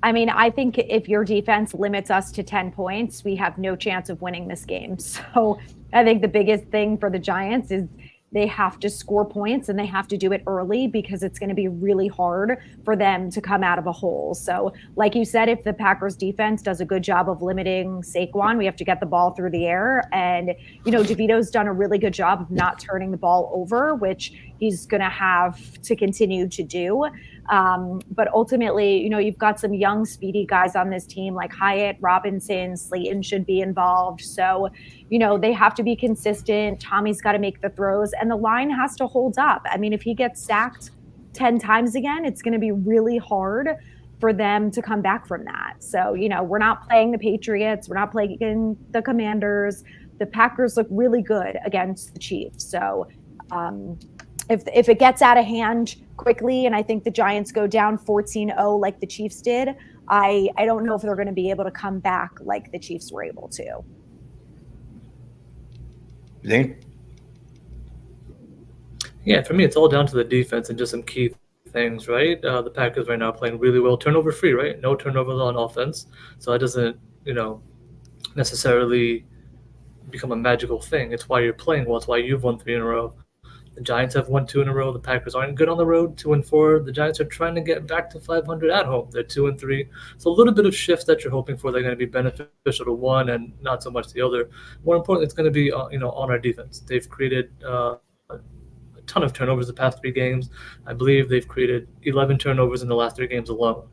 I mean, I think if your defense limits us to 10 points, we have no chance of winning this game. So I think the biggest thing for the Giants is they have to score points and they have to do it early because it's going to be really hard for them to come out of a hole. So like you said, if the Packers defense does a good job of limiting Saquon, we have to get the ball through the air. And, DeVito's done a really good job of not turning the ball over, which he's going to have to continue to do. But ultimately, you've got some young, speedy guys on this team like Hyatt, Robinson, Slayton should be involved. So, they have to be consistent. Tommy's got to make the throws and the line has to hold up. I mean, if he gets sacked 10 times again, it's going to be really hard for them to come back from that. So, we're not playing the Patriots. We're not playing the Commanders. The Packers look really good against the Chiefs. So, if it gets out of hand quickly, and I think the Giants go down 14-0 like the Chiefs did, I don't know if they're going to be able to come back like the Chiefs were able to. Zane? Yeah, for me, it's all down to the defense and just some key things, right? The Packers right now playing really well, turnover free, right? No turnovers on offense, so that doesn't, necessarily become a magical thing. It's why you're playing well. It's why you've won 3 in a row. The Giants have won 2 in a row. The Packers aren't good on the road, 2-4. The Giants are trying to get back to 500 at home. They're 2-3. So a little bit of shifts that you're hoping for. They're going to be beneficial to one and not so much the other. More importantly, it's going to be on our defense. They've created a ton of turnovers the past 3 games. I believe they've created 11 turnovers in the last 3 games alone.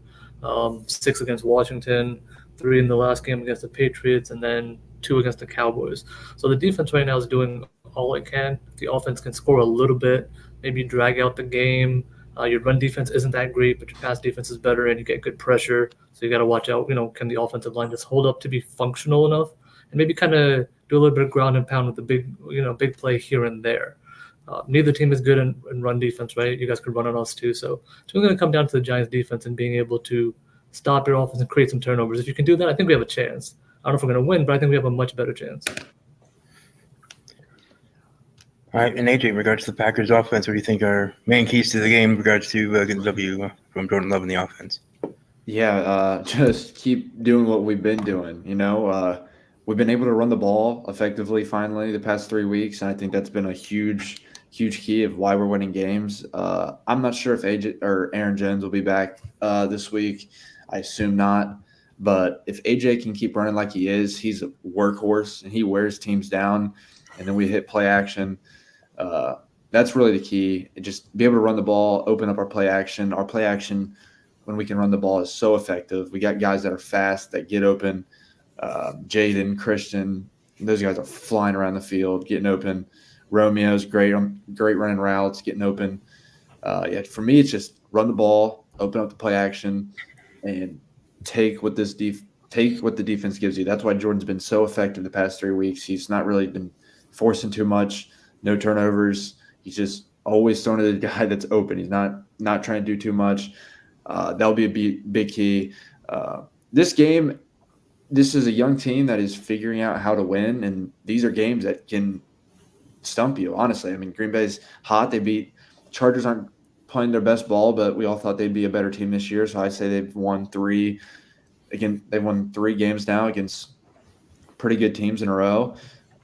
6 against Washington, 3 in the last game against the Patriots, and then 2 against the Cowboys. So the defense right now is doing all it can. The offense can score a little bit, maybe drag out the game. Your run defense isn't that great, but your pass defense is better, and you get good pressure. So you got to watch out. Can the offensive line just hold up to be functional enough, and maybe kind of do a little bit of ground and pound with the big play here and there. Neither team is good in run defense, right? You guys could run on us too. So it's really going to come down to the Giants defense and being able to stop your offense and create some turnovers. If you can do that, I think we have a chance. I don't know if we're going to win, but I think we have a much better chance. All right, and AJ, in regards to the Packers offense, what do you think are main keys to the game in regards to getting the W from Jordan Love in the offense? Yeah, just keep doing what we've been doing. We've been able to run the ball effectively finally the past 3 weeks, and I think that's been a huge key of why we're winning games. I'm not sure if AJ or Aaron Jones will be back this week. I assume not. But if AJ can keep running like he is, he's a workhorse and he wears teams down. And then we hit play action. That's really the key. Just be able to run the ball, open up our play action. Our play action, when we can run the ball, is so effective. We got guys that are fast, that get open. Jaden, Christian, those guys are flying around the field, getting open. Romeo's great running routes, getting open. For me, it's just run the ball, open up the play action, and take what the defense gives you. That's why Jordan's been so effective the past 3 weeks. He's not really been forcing too much, no turnovers. He's just always throwing to the guy that's open. He's not trying to do too much. That'll be a big key. This game, this is a young team that is figuring out how to win, and these are games that can stump you, honestly. I mean, Green Bay's hot. Chargers aren't playing their best ball, but we all thought they'd be a better team this year. So I say they've won 3. Again, they've won 3 games now against pretty good teams in a row.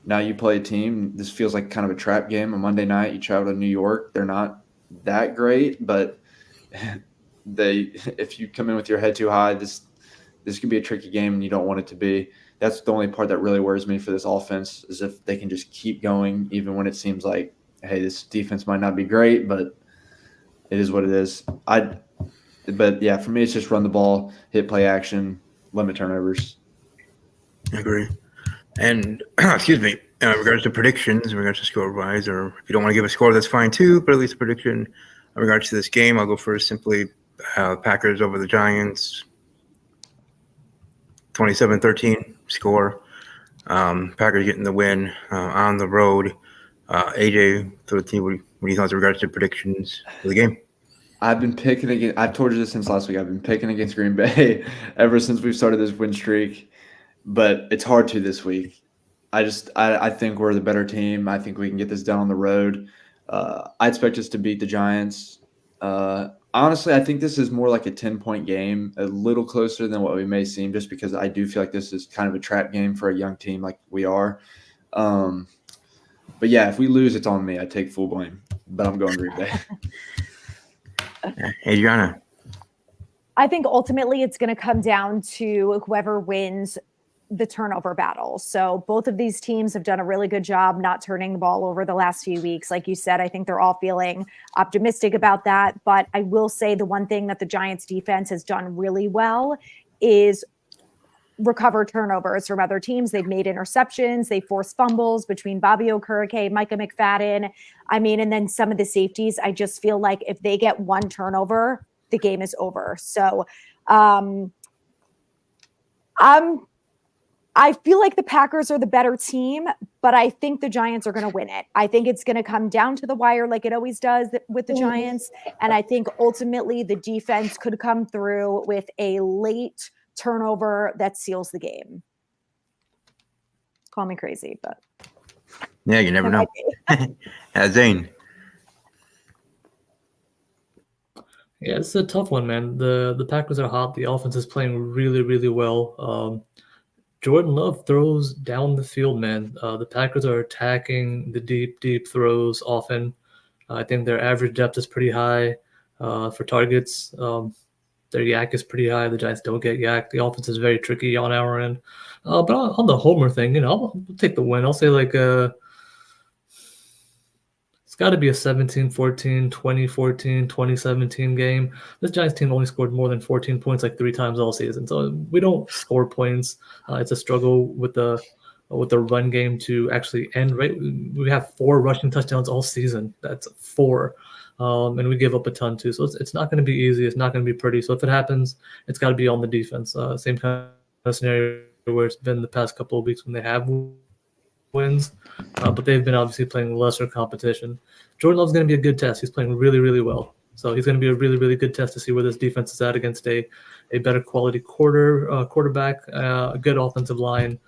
Now you play a team. This feels like kind of a trap game. On Monday night, you travel to New York. They're not that great, but if you come in with your head too high, this could be a tricky game, and you don't want it to be. That's the only part that really worries me for this offense, is if they can just keep going, even when it seems like, hey, this defense might not be great, but it is what it is. But yeah, for me, it's just run the ball, hit play action, limit turnovers. I agree. And excuse me, in regards to predictions, in regards to score wise, or if you don't want to give a score, that's fine too. But at least a prediction in regards to this game, I'll go first. Simply, Packers over the Giants, 27-13 score. Packers getting the win on the road. AJ, for the team, what do you thought in regards to predictions for the game? I've been picking against – I've told you this since last week. I've been picking against Green Bay ever since we've started this win streak, but it's hard to this week. I think we're the better team. I think we can get this done on the road. I expect us to beat the Giants. Honestly, I think this is more like a 10-point game, a little closer than what we may seem, just because I do feel like this is kind of a trap game for a young team like we are. But yeah, if we lose, it's on me. I take full blame, but I'm going Green Bay. Adriana. I think ultimately it's going to come down to whoever wins the turnover battle. So both of these teams have done a really good job not turning the ball over the last few weeks. Like you said, I think they're all feeling optimistic about that. But I will say the one thing that the Giants defense has done really well is recover turnovers from other teams. They've made interceptions. They forced fumbles between Bobby Okereke, Micah McFadden. And then some of the safeties, I just feel like if they get one turnover, the game is over. So I'm I feel like the Packers are the better team, but I think the Giants are going to win it. I think it's going to come down to the wire like it always does with the Giants. And I think ultimately the defense could come through with a late turnover that seals the game. Call me crazy, but Yeah, you never it know. might be. Zane. Yeah, it's a tough one, man. The Packers are hot. The offense is playing really, really well. Jordan Love throws down the field, man. The Packers are attacking the deep throws often. I think their average depth is pretty high for targets. Their yak is pretty high. The Giants don't get yak. The offense is very tricky on our end. But on the homer thing, I'll take the win. I'll say like it's got to be a 17-14, 20-14, 20-17 game. This Giants team only scored more than 14 points like 3 times all season. So we don't score points. It's a struggle with the run game to actually end. Right, we have 4 rushing touchdowns all season. That's 4, and we give up a ton too. So it's not going to be easy. It's not going to be pretty. So if it happens, it's got to be on the defense. Same kind of scenario where it's been the past couple of weeks when they have wins, but they've been obviously playing lesser competition. Jordan Love's going to be a good test. He's playing really, really well. So he's going to be a really, really good test to see where this defense is at against a better quality quarterback, a good offensive line.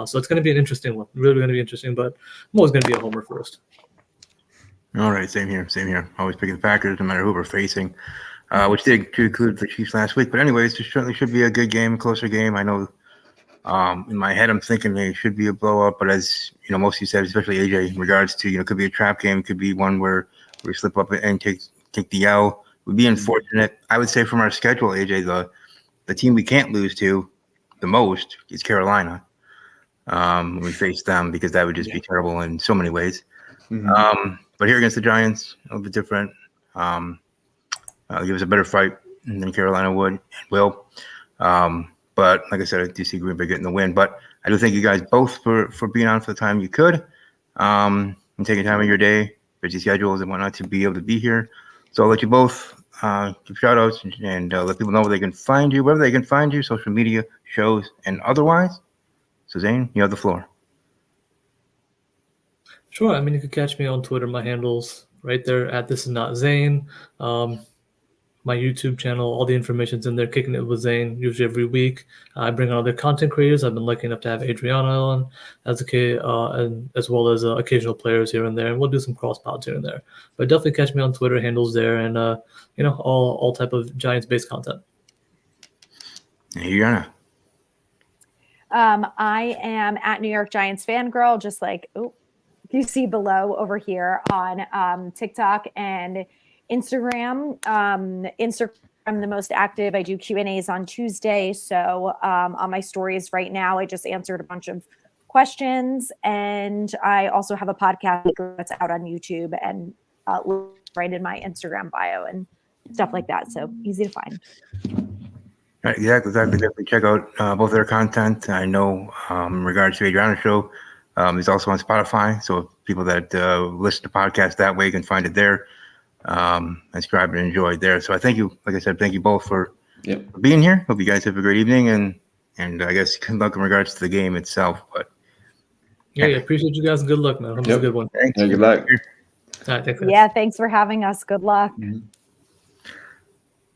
So it's going to be an interesting one. Really going to be interesting, but I'm always going to be a homer first. All right, same here. Always picking the Packers no matter who we're facing, which did include the Chiefs last week. But anyways, this certainly should be a good game, closer game. I know in my head I'm thinking it should be a blow up, but as most of you said, especially AJ, in regards to it could be a trap game, could be one where we slip up and take the L. Would be unfortunate. I would say from our schedule, AJ, the team we can't lose to the most is Carolina. When we face them, because that would just be terrible in so many ways. Mhm. But here against the Giants, a little bit different. Give us a better fight than Carolina will. But like I said, I do see Green Bay getting the win. But I do thank you guys both for being on for the time you could, and taking time of your day, busy schedules and whatnot, to be able to be here. So I'll let you both give shout outs and let people know where they can find you, wherever they can find you, social media, shows, and otherwise. So Zane, you have the floor. Sure. I mean, you can catch me on Twitter. My handle's right there at This Is Not Zane. My YouTube channel, all the information's in there. Kicking It with Zane, usually every week. I bring on other content creators. I've been lucky enough to have Adriana on and as well as occasional players here and there, and we'll do some cross pods here and there. But definitely catch me on Twitter. Handles there, and all type of Giants-based content. Adriana. I am at New York Giants fangirl, just like you see below over here on TikTok and Instagram. Instagram the most active. I do Q&As on Tuesday. So on my stories right now, I just answered a bunch of questions, and I also have a podcast that's out on YouTube and right in my Instagram bio and stuff like that. So easy to find. Right, exactly. Definitely check out both their content. I know in regards to Adriana's show, it's also on Spotify. So people that listen to podcasts that way can find it there. Subscribe and enjoy there. So I thank you. Like I said, thank you both for being here. Hope you guys have a great evening, and I guess good luck in regards to the game itself. But yeah, appreciate you guys. Good luck, man. Hope it's a good one. thanks. Yeah, good luck. All right, thanks. Yeah, thanks for having us. Good luck.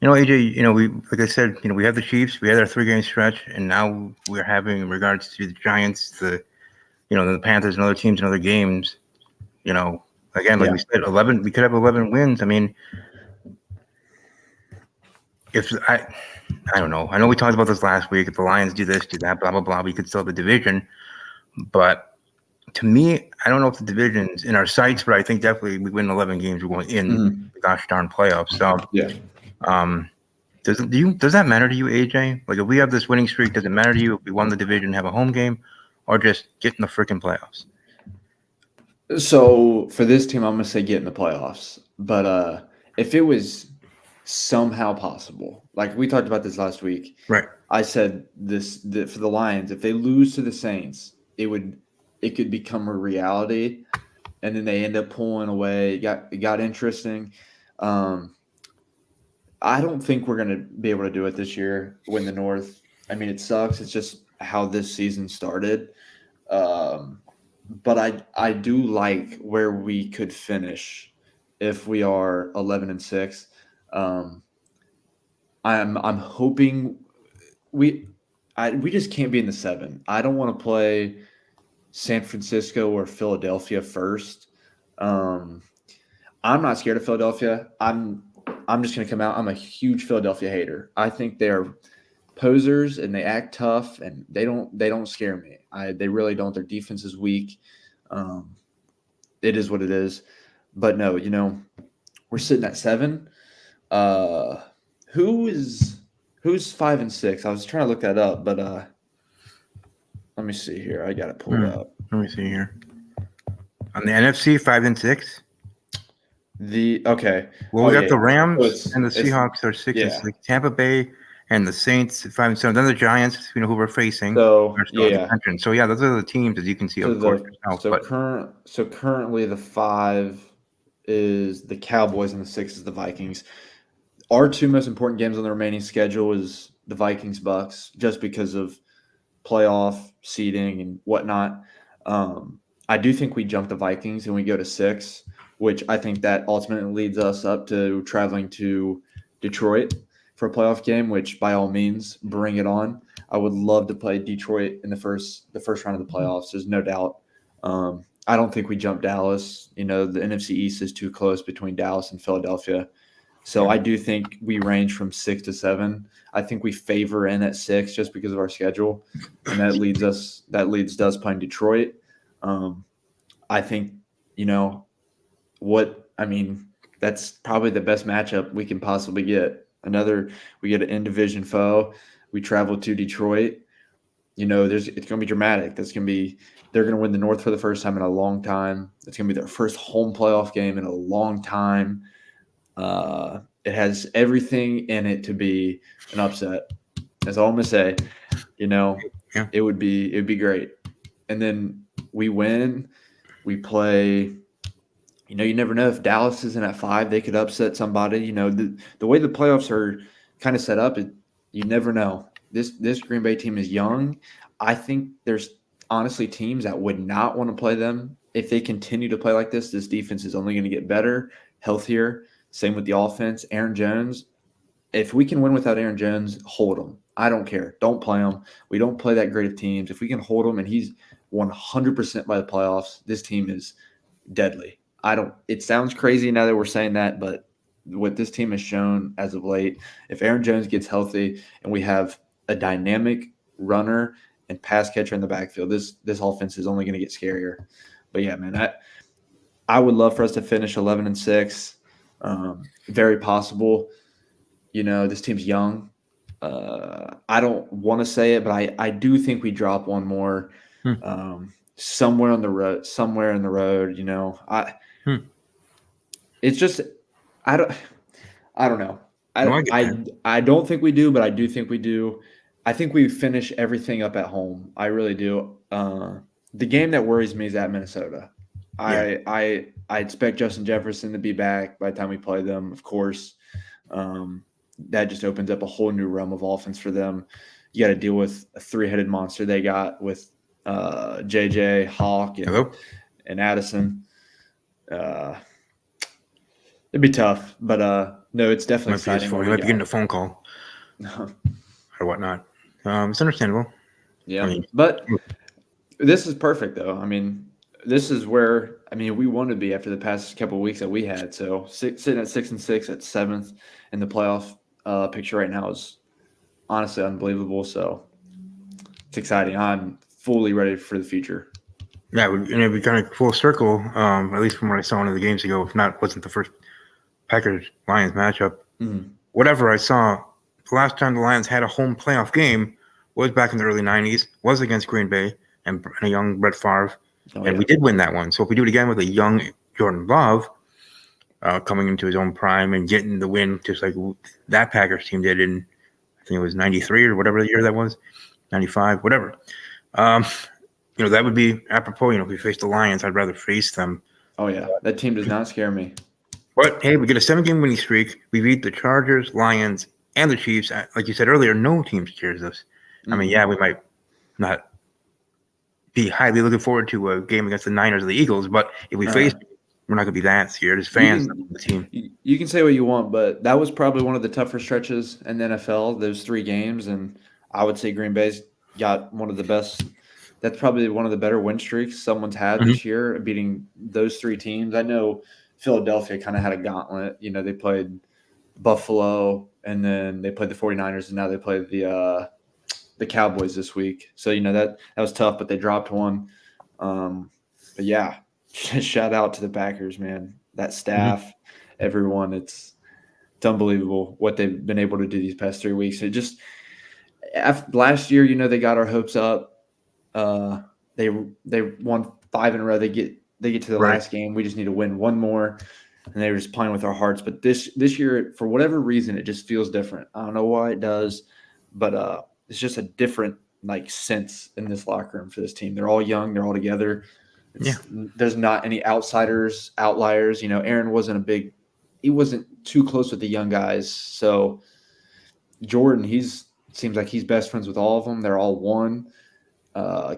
AJ, we, like I said, we have the Chiefs, we had our 3-game stretch, and now we're having, in regards to the Giants, the Panthers and other teams and other games, again, like we said, 11, we could have 11 wins. I mean, if I don't know. I know we talked about this last week. If the Lions do this, do that, blah, blah, blah, we could still have the division. But to me, I don't know if the division's in our sights, but I think definitely we win 11 games, we're going in the gosh darn playoffs. So, does that matter to you, AJ? Like, if we have this winning streak, does it matter to you if we won the division, have a home game, or just get in the freaking playoffs? So for this team, I'm going to say get in the playoffs. But if it was somehow possible, like we talked about this last week, right? I said for the Lions, if they lose to the Saints, it could become a reality, and then they end up pulling away. It got interesting. I don't think we're going to be able to do it this year. Win the North. I mean, it sucks. It's just how this season started. But I do like where we could finish if we are 11-6. I'm hoping we just can't be in the 7. I don't want to play San Francisco or Philadelphia first. I'm not scared of Philadelphia. I'm just going to come out. I'm a huge Philadelphia hater. I think they're posers and they act tough and they don't scare me. They really don't. Their defense is weak. It is what it is. But no, we're sitting at 7. Who's 5-6? I was trying to look that up, but let me see here. I got it pulled up. Let me see here. On the NFC, 5-6. Well, we got the Rams and the Seahawks are 6-6. Tampa Bay and the Saints 5-7. Then the Giants, who we're facing. So So yeah, those are the teams, as you can see. Of course. Currently the 5 is the Cowboys and the 6 is the Vikings. Our 2 most important games on the remaining schedule is the Vikings-Bucks, just because of playoff seeding and whatnot. I do think we jump the Vikings and we go to 6, which I think that ultimately leads us up to traveling to Detroit for a playoff game, which by all means, bring it on. I would love to play Detroit in the first round of the playoffs. There's no doubt. I don't think we jump Dallas. The NFC East is too close between Dallas and Philadelphia. So I do think we range from 6 to 7. I think we favor in at 6 just because of our schedule, and that leads us playing Detroit. I think that's probably the best matchup we can possibly get. We get an in-division foe. We travel to Detroit. It's going to be dramatic. They're going to win the North for the first time in a long time. It's going to be their first home playoff game in a long time. It has everything in it to be an upset. That's all I'm gonna say. It would be great. And then we win. We play. You never know if Dallas isn't at 5, they could upset somebody. The way the playoffs are kind of set up, you never know. This Green Bay team is young. I think there's honestly teams that would not want to play them if they continue to play like this. This defense is only going to get better, healthier. Same with the offense. Aaron Jones, if we can win without Aaron Jones, hold him. I don't care. Don't play him. We don't play that great of teams. If we can hold him and he's 100% by the playoffs, this team is deadly. It sounds crazy now that we're saying that, but what this team has shown as of late, if Aaron Jones gets healthy and we have a dynamic runner and pass catcher in the backfield, this offense is only going to get scarier. But yeah, man, I would love for us to finish 11-6. Very possible. This team's young. I don't want to say it, but I do think we drop one more somewhere in the road. It's just I don't know. I don't think we do, but I do think we do. I think we finish everything up at home. I really do. The game that worries me is at Minnesota. Yeah. I expect Justin Jefferson to be back by the time we play them, of course. That just opens up a whole new realm of offense for them. You got to deal with a 3-headed monster they got with JJ, Hawk, and Addison. It'd be tough, but no, it's definitely exciting. You might be getting a phone call or whatnot. It's understandable. Yeah, but this is perfect, though. This is where we want to be after the past couple of weeks that we had. So sitting at 6-6 at 7th in the playoff picture right now is honestly unbelievable. So it's exciting. I'm fully ready for the future. Yeah, and it'd be kind of full circle. At least from what I saw in the games ago. If not, wasn't the first Packers-Lions matchup. Mm-hmm. Whatever I saw, the last time the Lions had a home playoff game was back in the early 90s. Was against Green Bay and a young Brett Favre. We did win that one. So if we do it again with a young Jordan Love coming into his own prime and getting the win, just like that Packers team did in, I think it was 93 or whatever the year that was, 95, whatever. That would be apropos. If we face the Lions, I'd rather face them. Oh, yeah. That team does not scare me. But, hey, we get a 7-game winning streak. We beat the Chargers, Lions, and the Chiefs. Like you said earlier, no team scares us. Mm-hmm. We might not be highly looking forward to a game against the Niners or the Eagles. But if we face, we're not going to be that scared as fans of the team. You can say what you want, but that was probably one of the tougher stretches in the NFL, those 3 games. And I would say Green Bay's got one of the best. That's probably one of the better win streaks someone's had this year, beating those 3 teams. I know Philadelphia kind of had a gauntlet. You know, they played Buffalo, and then they played the 49ers, and now they played the Cowboys this week. So, you know, that was tough, but they dropped one. But, yeah, shout out to the Packers, man. That staff, everyone, it's unbelievable what they've been able to do these past 3 weeks. It just last year, you know, they got our hopes up. They won 5 in a row. They get to the last game. We just need to win one more, and they were just playing with our hearts. But this year, for whatever reason, it just feels different. I don't know why it does, but it's just a different sense in this locker room for this team. They're all young. They're all together. There's not any outliers. You know, Aaron he wasn't too close with the young guys. So Jordan, seems like he's best friends with all of them. They're all one.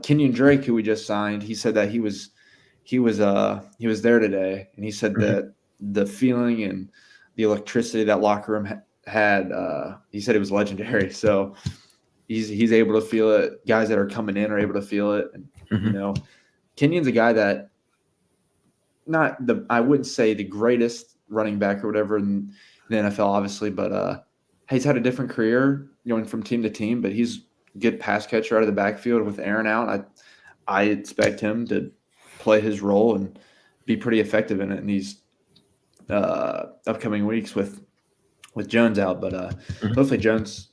Kenyon Drake, who we just signed, he said that he was there today, and he said that the feeling and the electricity that locker room had, he said it was legendary. So he's able to feel it. Guys that are coming in are able to feel it. And, you know, Kenyon's a guy that I wouldn't say the greatest running back or whatever in the NFL, obviously, but he's had a different career going from team to team, but he's a good pass catcher out of the backfield with Aaron out. I expect him to play his role and be pretty effective in it in these upcoming weeks with Jones out. But hopefully Jones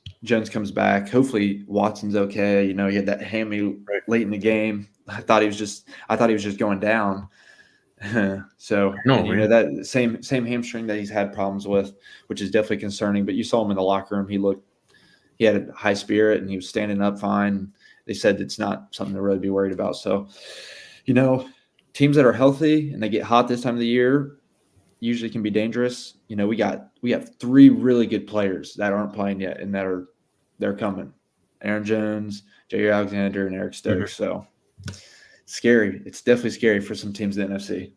comes back. Hopefully Watson's okay. You know, he had that hammy late in the game. I thought he was just going down. So you know, that same hamstring that he's had problems with, which is definitely concerning. But you saw him in the locker room. He had a high spirit and he was standing up fine. They said it's not something to really be worried about. So, you know, teams that are healthy and they get hot this time of the year usually can be dangerous. You know, we have 3 really good players that aren't playing yet and they're coming. Aaron Jones, Jair Alexander, and Eric Stokes. So scary. It's definitely scary for some teams in the NFC.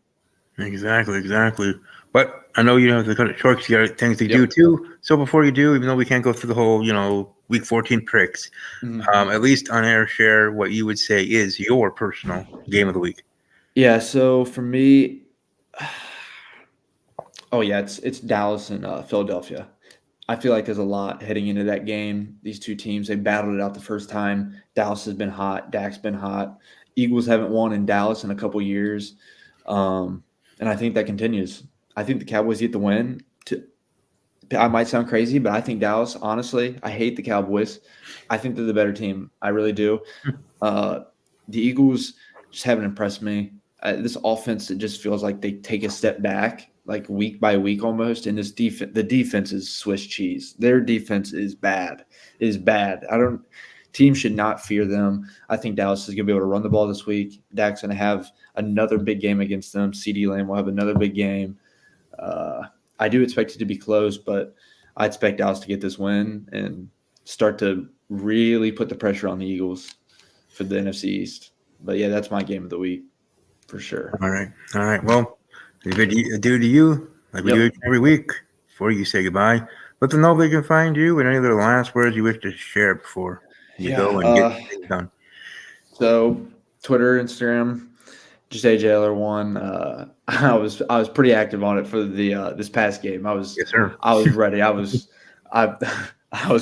Exactly. But I know you have to cut it short because you got things to do too. So before you do, even though we can't go through the whole, you know, week 14 pricks, at least on air, share what you would say is your personal game of the week. Yeah. So for me, it's Dallas and Philadelphia. I feel like there's a lot heading into that game. These 2 teams, they battled it out the first time. Dallas has been hot. Dak's been hot. Eagles haven't won in Dallas in a couple years. And I think that continues. I think the Cowboys get the win. I might sound crazy, but I think Dallas, honestly, I hate the Cowboys. I think they're the better team. I really do. The Eagles just haven't impressed me. This offense, it just feels like they take a step back, like week by week almost. And the defense is Swiss cheese. Their defense is bad. It is bad. Teams should not fear them. I think Dallas is going to be able to run the ball this week. Dak's going to have another big game against them. CeeDee Lamb will have another big game. I do expect it to be close, but I expect Dallas to get this win and start to really put the pressure on the Eagles for the NFC East. But, yeah, that's my game of the week for sure. All right. Well, good due to you, like we do every week. Before you say goodbye, let them know if they can find you and any other last words you wish to share before you go and get things done. So Twitter, Instagram, just AJLR1. I was pretty active on it for the this past game. Yes, sir. I was ready. I was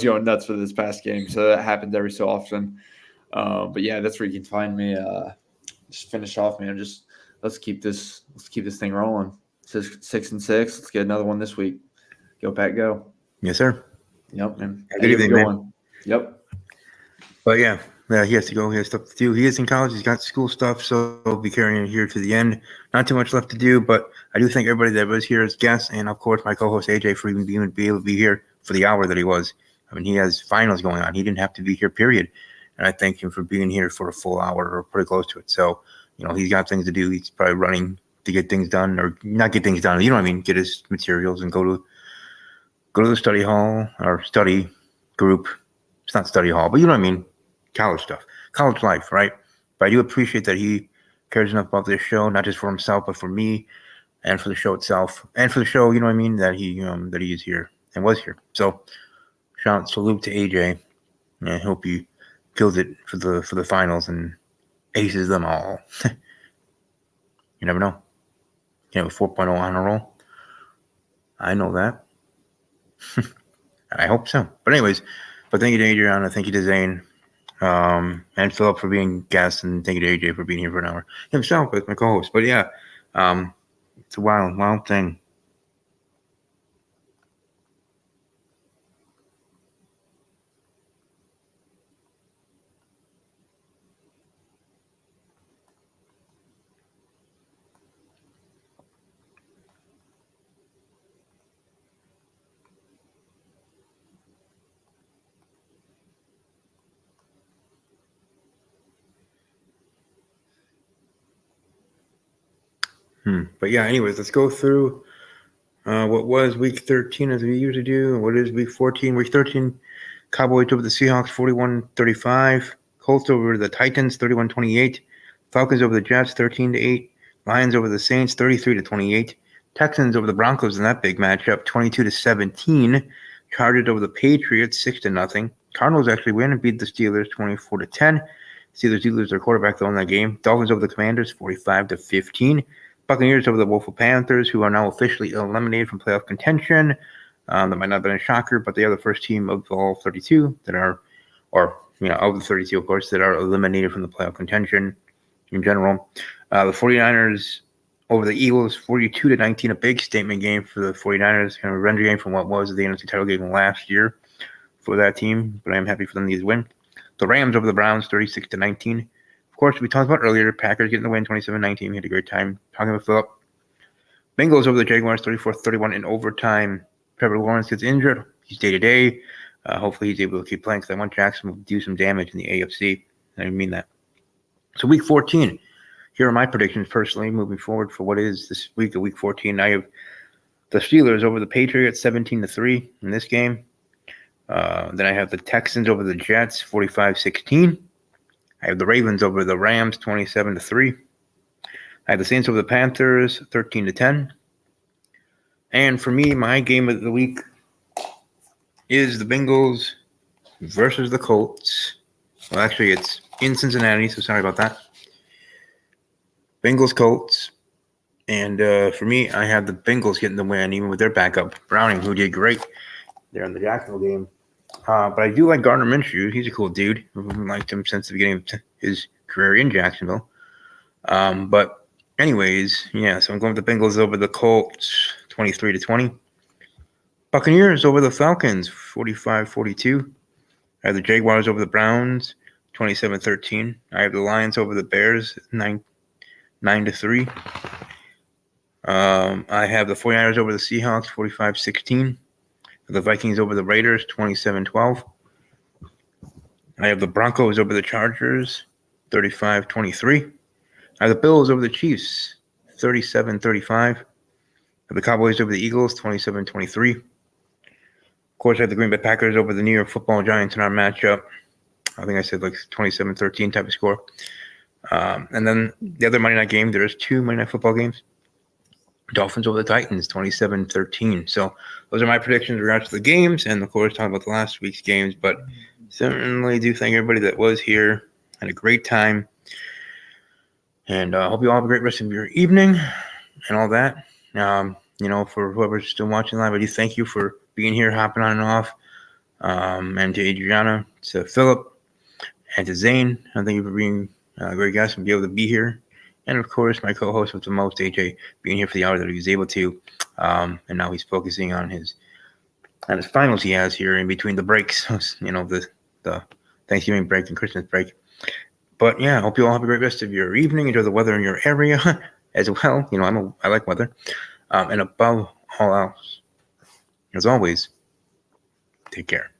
going nuts for this past game. So that happens every so often. But yeah, that's where you can find me. Just finish off, man. Just let's keep this thing rolling. 6-6. Let's get another one this week. Go Pack, go. Yes, sir. Yep, man. Good evening, man. Yep. But yeah, he has to go. He has stuff to do. He is in college. He's got school stuff, so he'll be carrying it here to the end. Not too much left to do, but I do thank everybody that was here as guests, and of course my co-host AJ for even being able to be here for the hour that he was. I mean, he has finals going on. He didn't have to be here, period. And I thank him for being here for a full hour or pretty close to it. So, you know, he's got things to do. He's probably running to get things done, or not get things done. You know what I mean? Get his materials and go to the study hall or study group. It's not study hall, but you know what I mean. college stuff, college life, right? But I do appreciate that he cares enough about this show, not just for himself, but for me and for the show itself, and for the show, you know what I mean, that he is here and was here. So salute to AJ. I hope he kills it for the finals and aces them all. You never know. You have a 4.0 honor roll. I know that. I hope so. But anyways, thank you to Adriana, thank you to Zane, and Philip for being guests, and thank you to AJ for being here for an hour himself as my co-host. But yeah, it's a wild thing. But yeah, anyways, let's go through what was week 13 as we usually do. What is week 14? Week 13, Cowboys over the Seahawks 41-35. Colts over the Titans 31-28. Falcons over the Jets 13-8. Lions over the Saints 33-28. Texans over the Broncos in that big matchup 22-17. Chargers over the Patriots 6-0. Cardinals actually win and beat the Steelers 24-10. Steelers lose their quarterback though in that game. Dolphins over the Commanders 45-15. Buccaneers over the Wolf Panthers, who are now officially eliminated from playoff contention. That might not have been a shocker, but they are the first team of all 32 that are, of the 32, of course, that are eliminated from the playoff contention in general. The 49ers over the Eagles, 42-19, a big statement game for the 49ers, kind of a revenge game from what was the NFC title game last year for that team, but I'm happy for them to win. The Rams over the Browns, 36-19. Of course, we talked about earlier, Packers getting the win, 27-19. We had a great time talking with Philip. Bengals over the Jaguars, 34-31 in overtime. Trevor Lawrence gets injured. He's day-to-day. Hopefully he's able to keep playing because I want Jacksonville to do some damage in the AFC. I mean that. So week 14, here are my predictions personally moving forward for what is this week of week 14. I have the Steelers over the Patriots, 17-3 in this game. Then I have the Texans over the Jets, 45-16. I have the Ravens over the Rams, 27-3. I have the Saints over the Panthers, 13-10. And for me, my game of the week is the Bengals versus the Colts. Well, actually, it's in Cincinnati, so sorry about that. Bengals, Colts. And for me, I have the Bengals getting the win, even with their backup, Browning, who did great there in the Jacksonville game. But I do like Gardner Minshew. He's a cool dude. I've liked him since the beginning of his career in Jacksonville. But anyways, yeah, so I'm going with the Bengals over the Colts, 23-20. Buccaneers over the Falcons, 45-42. I have the Jaguars over the Browns, 27-13. I have the Lions over the Bears, 9-3. I have the 49ers over the Seahawks, 45-16. The Vikings over the Raiders, 27-12. I have the Broncos over the Chargers, 35-23. I have the Bills over the Chiefs, 37-35. I have the Cowboys over the Eagles, 27-23. Of course, I have the Green Bay Packers over the New York Football Giants in our matchup. I think I said like 27-13 type of score. And then the other Monday night game, there's two Monday night football games. Dolphins over the Titans, 27-13. So those are my predictions in regards to the games, and of course, talking about the last week's games. But certainly do thank everybody that was here. Had a great time. And I hope you all have a great rest of your evening and all that. For whoever's still watching live, I do thank you for being here, hopping on and off. And to Adriana, to Philip, and to Zane, I thank you for being a great guest and be able to be here. And of course, my co-host with the most, AJ, being here for the hour that he was able to. And now he's focusing on his finals he has here in between the breaks, the Thanksgiving break and Christmas break. But yeah, I hope you all have a great rest of your evening. Enjoy the weather in your area as well. I like weather. And above all else, as always, take care.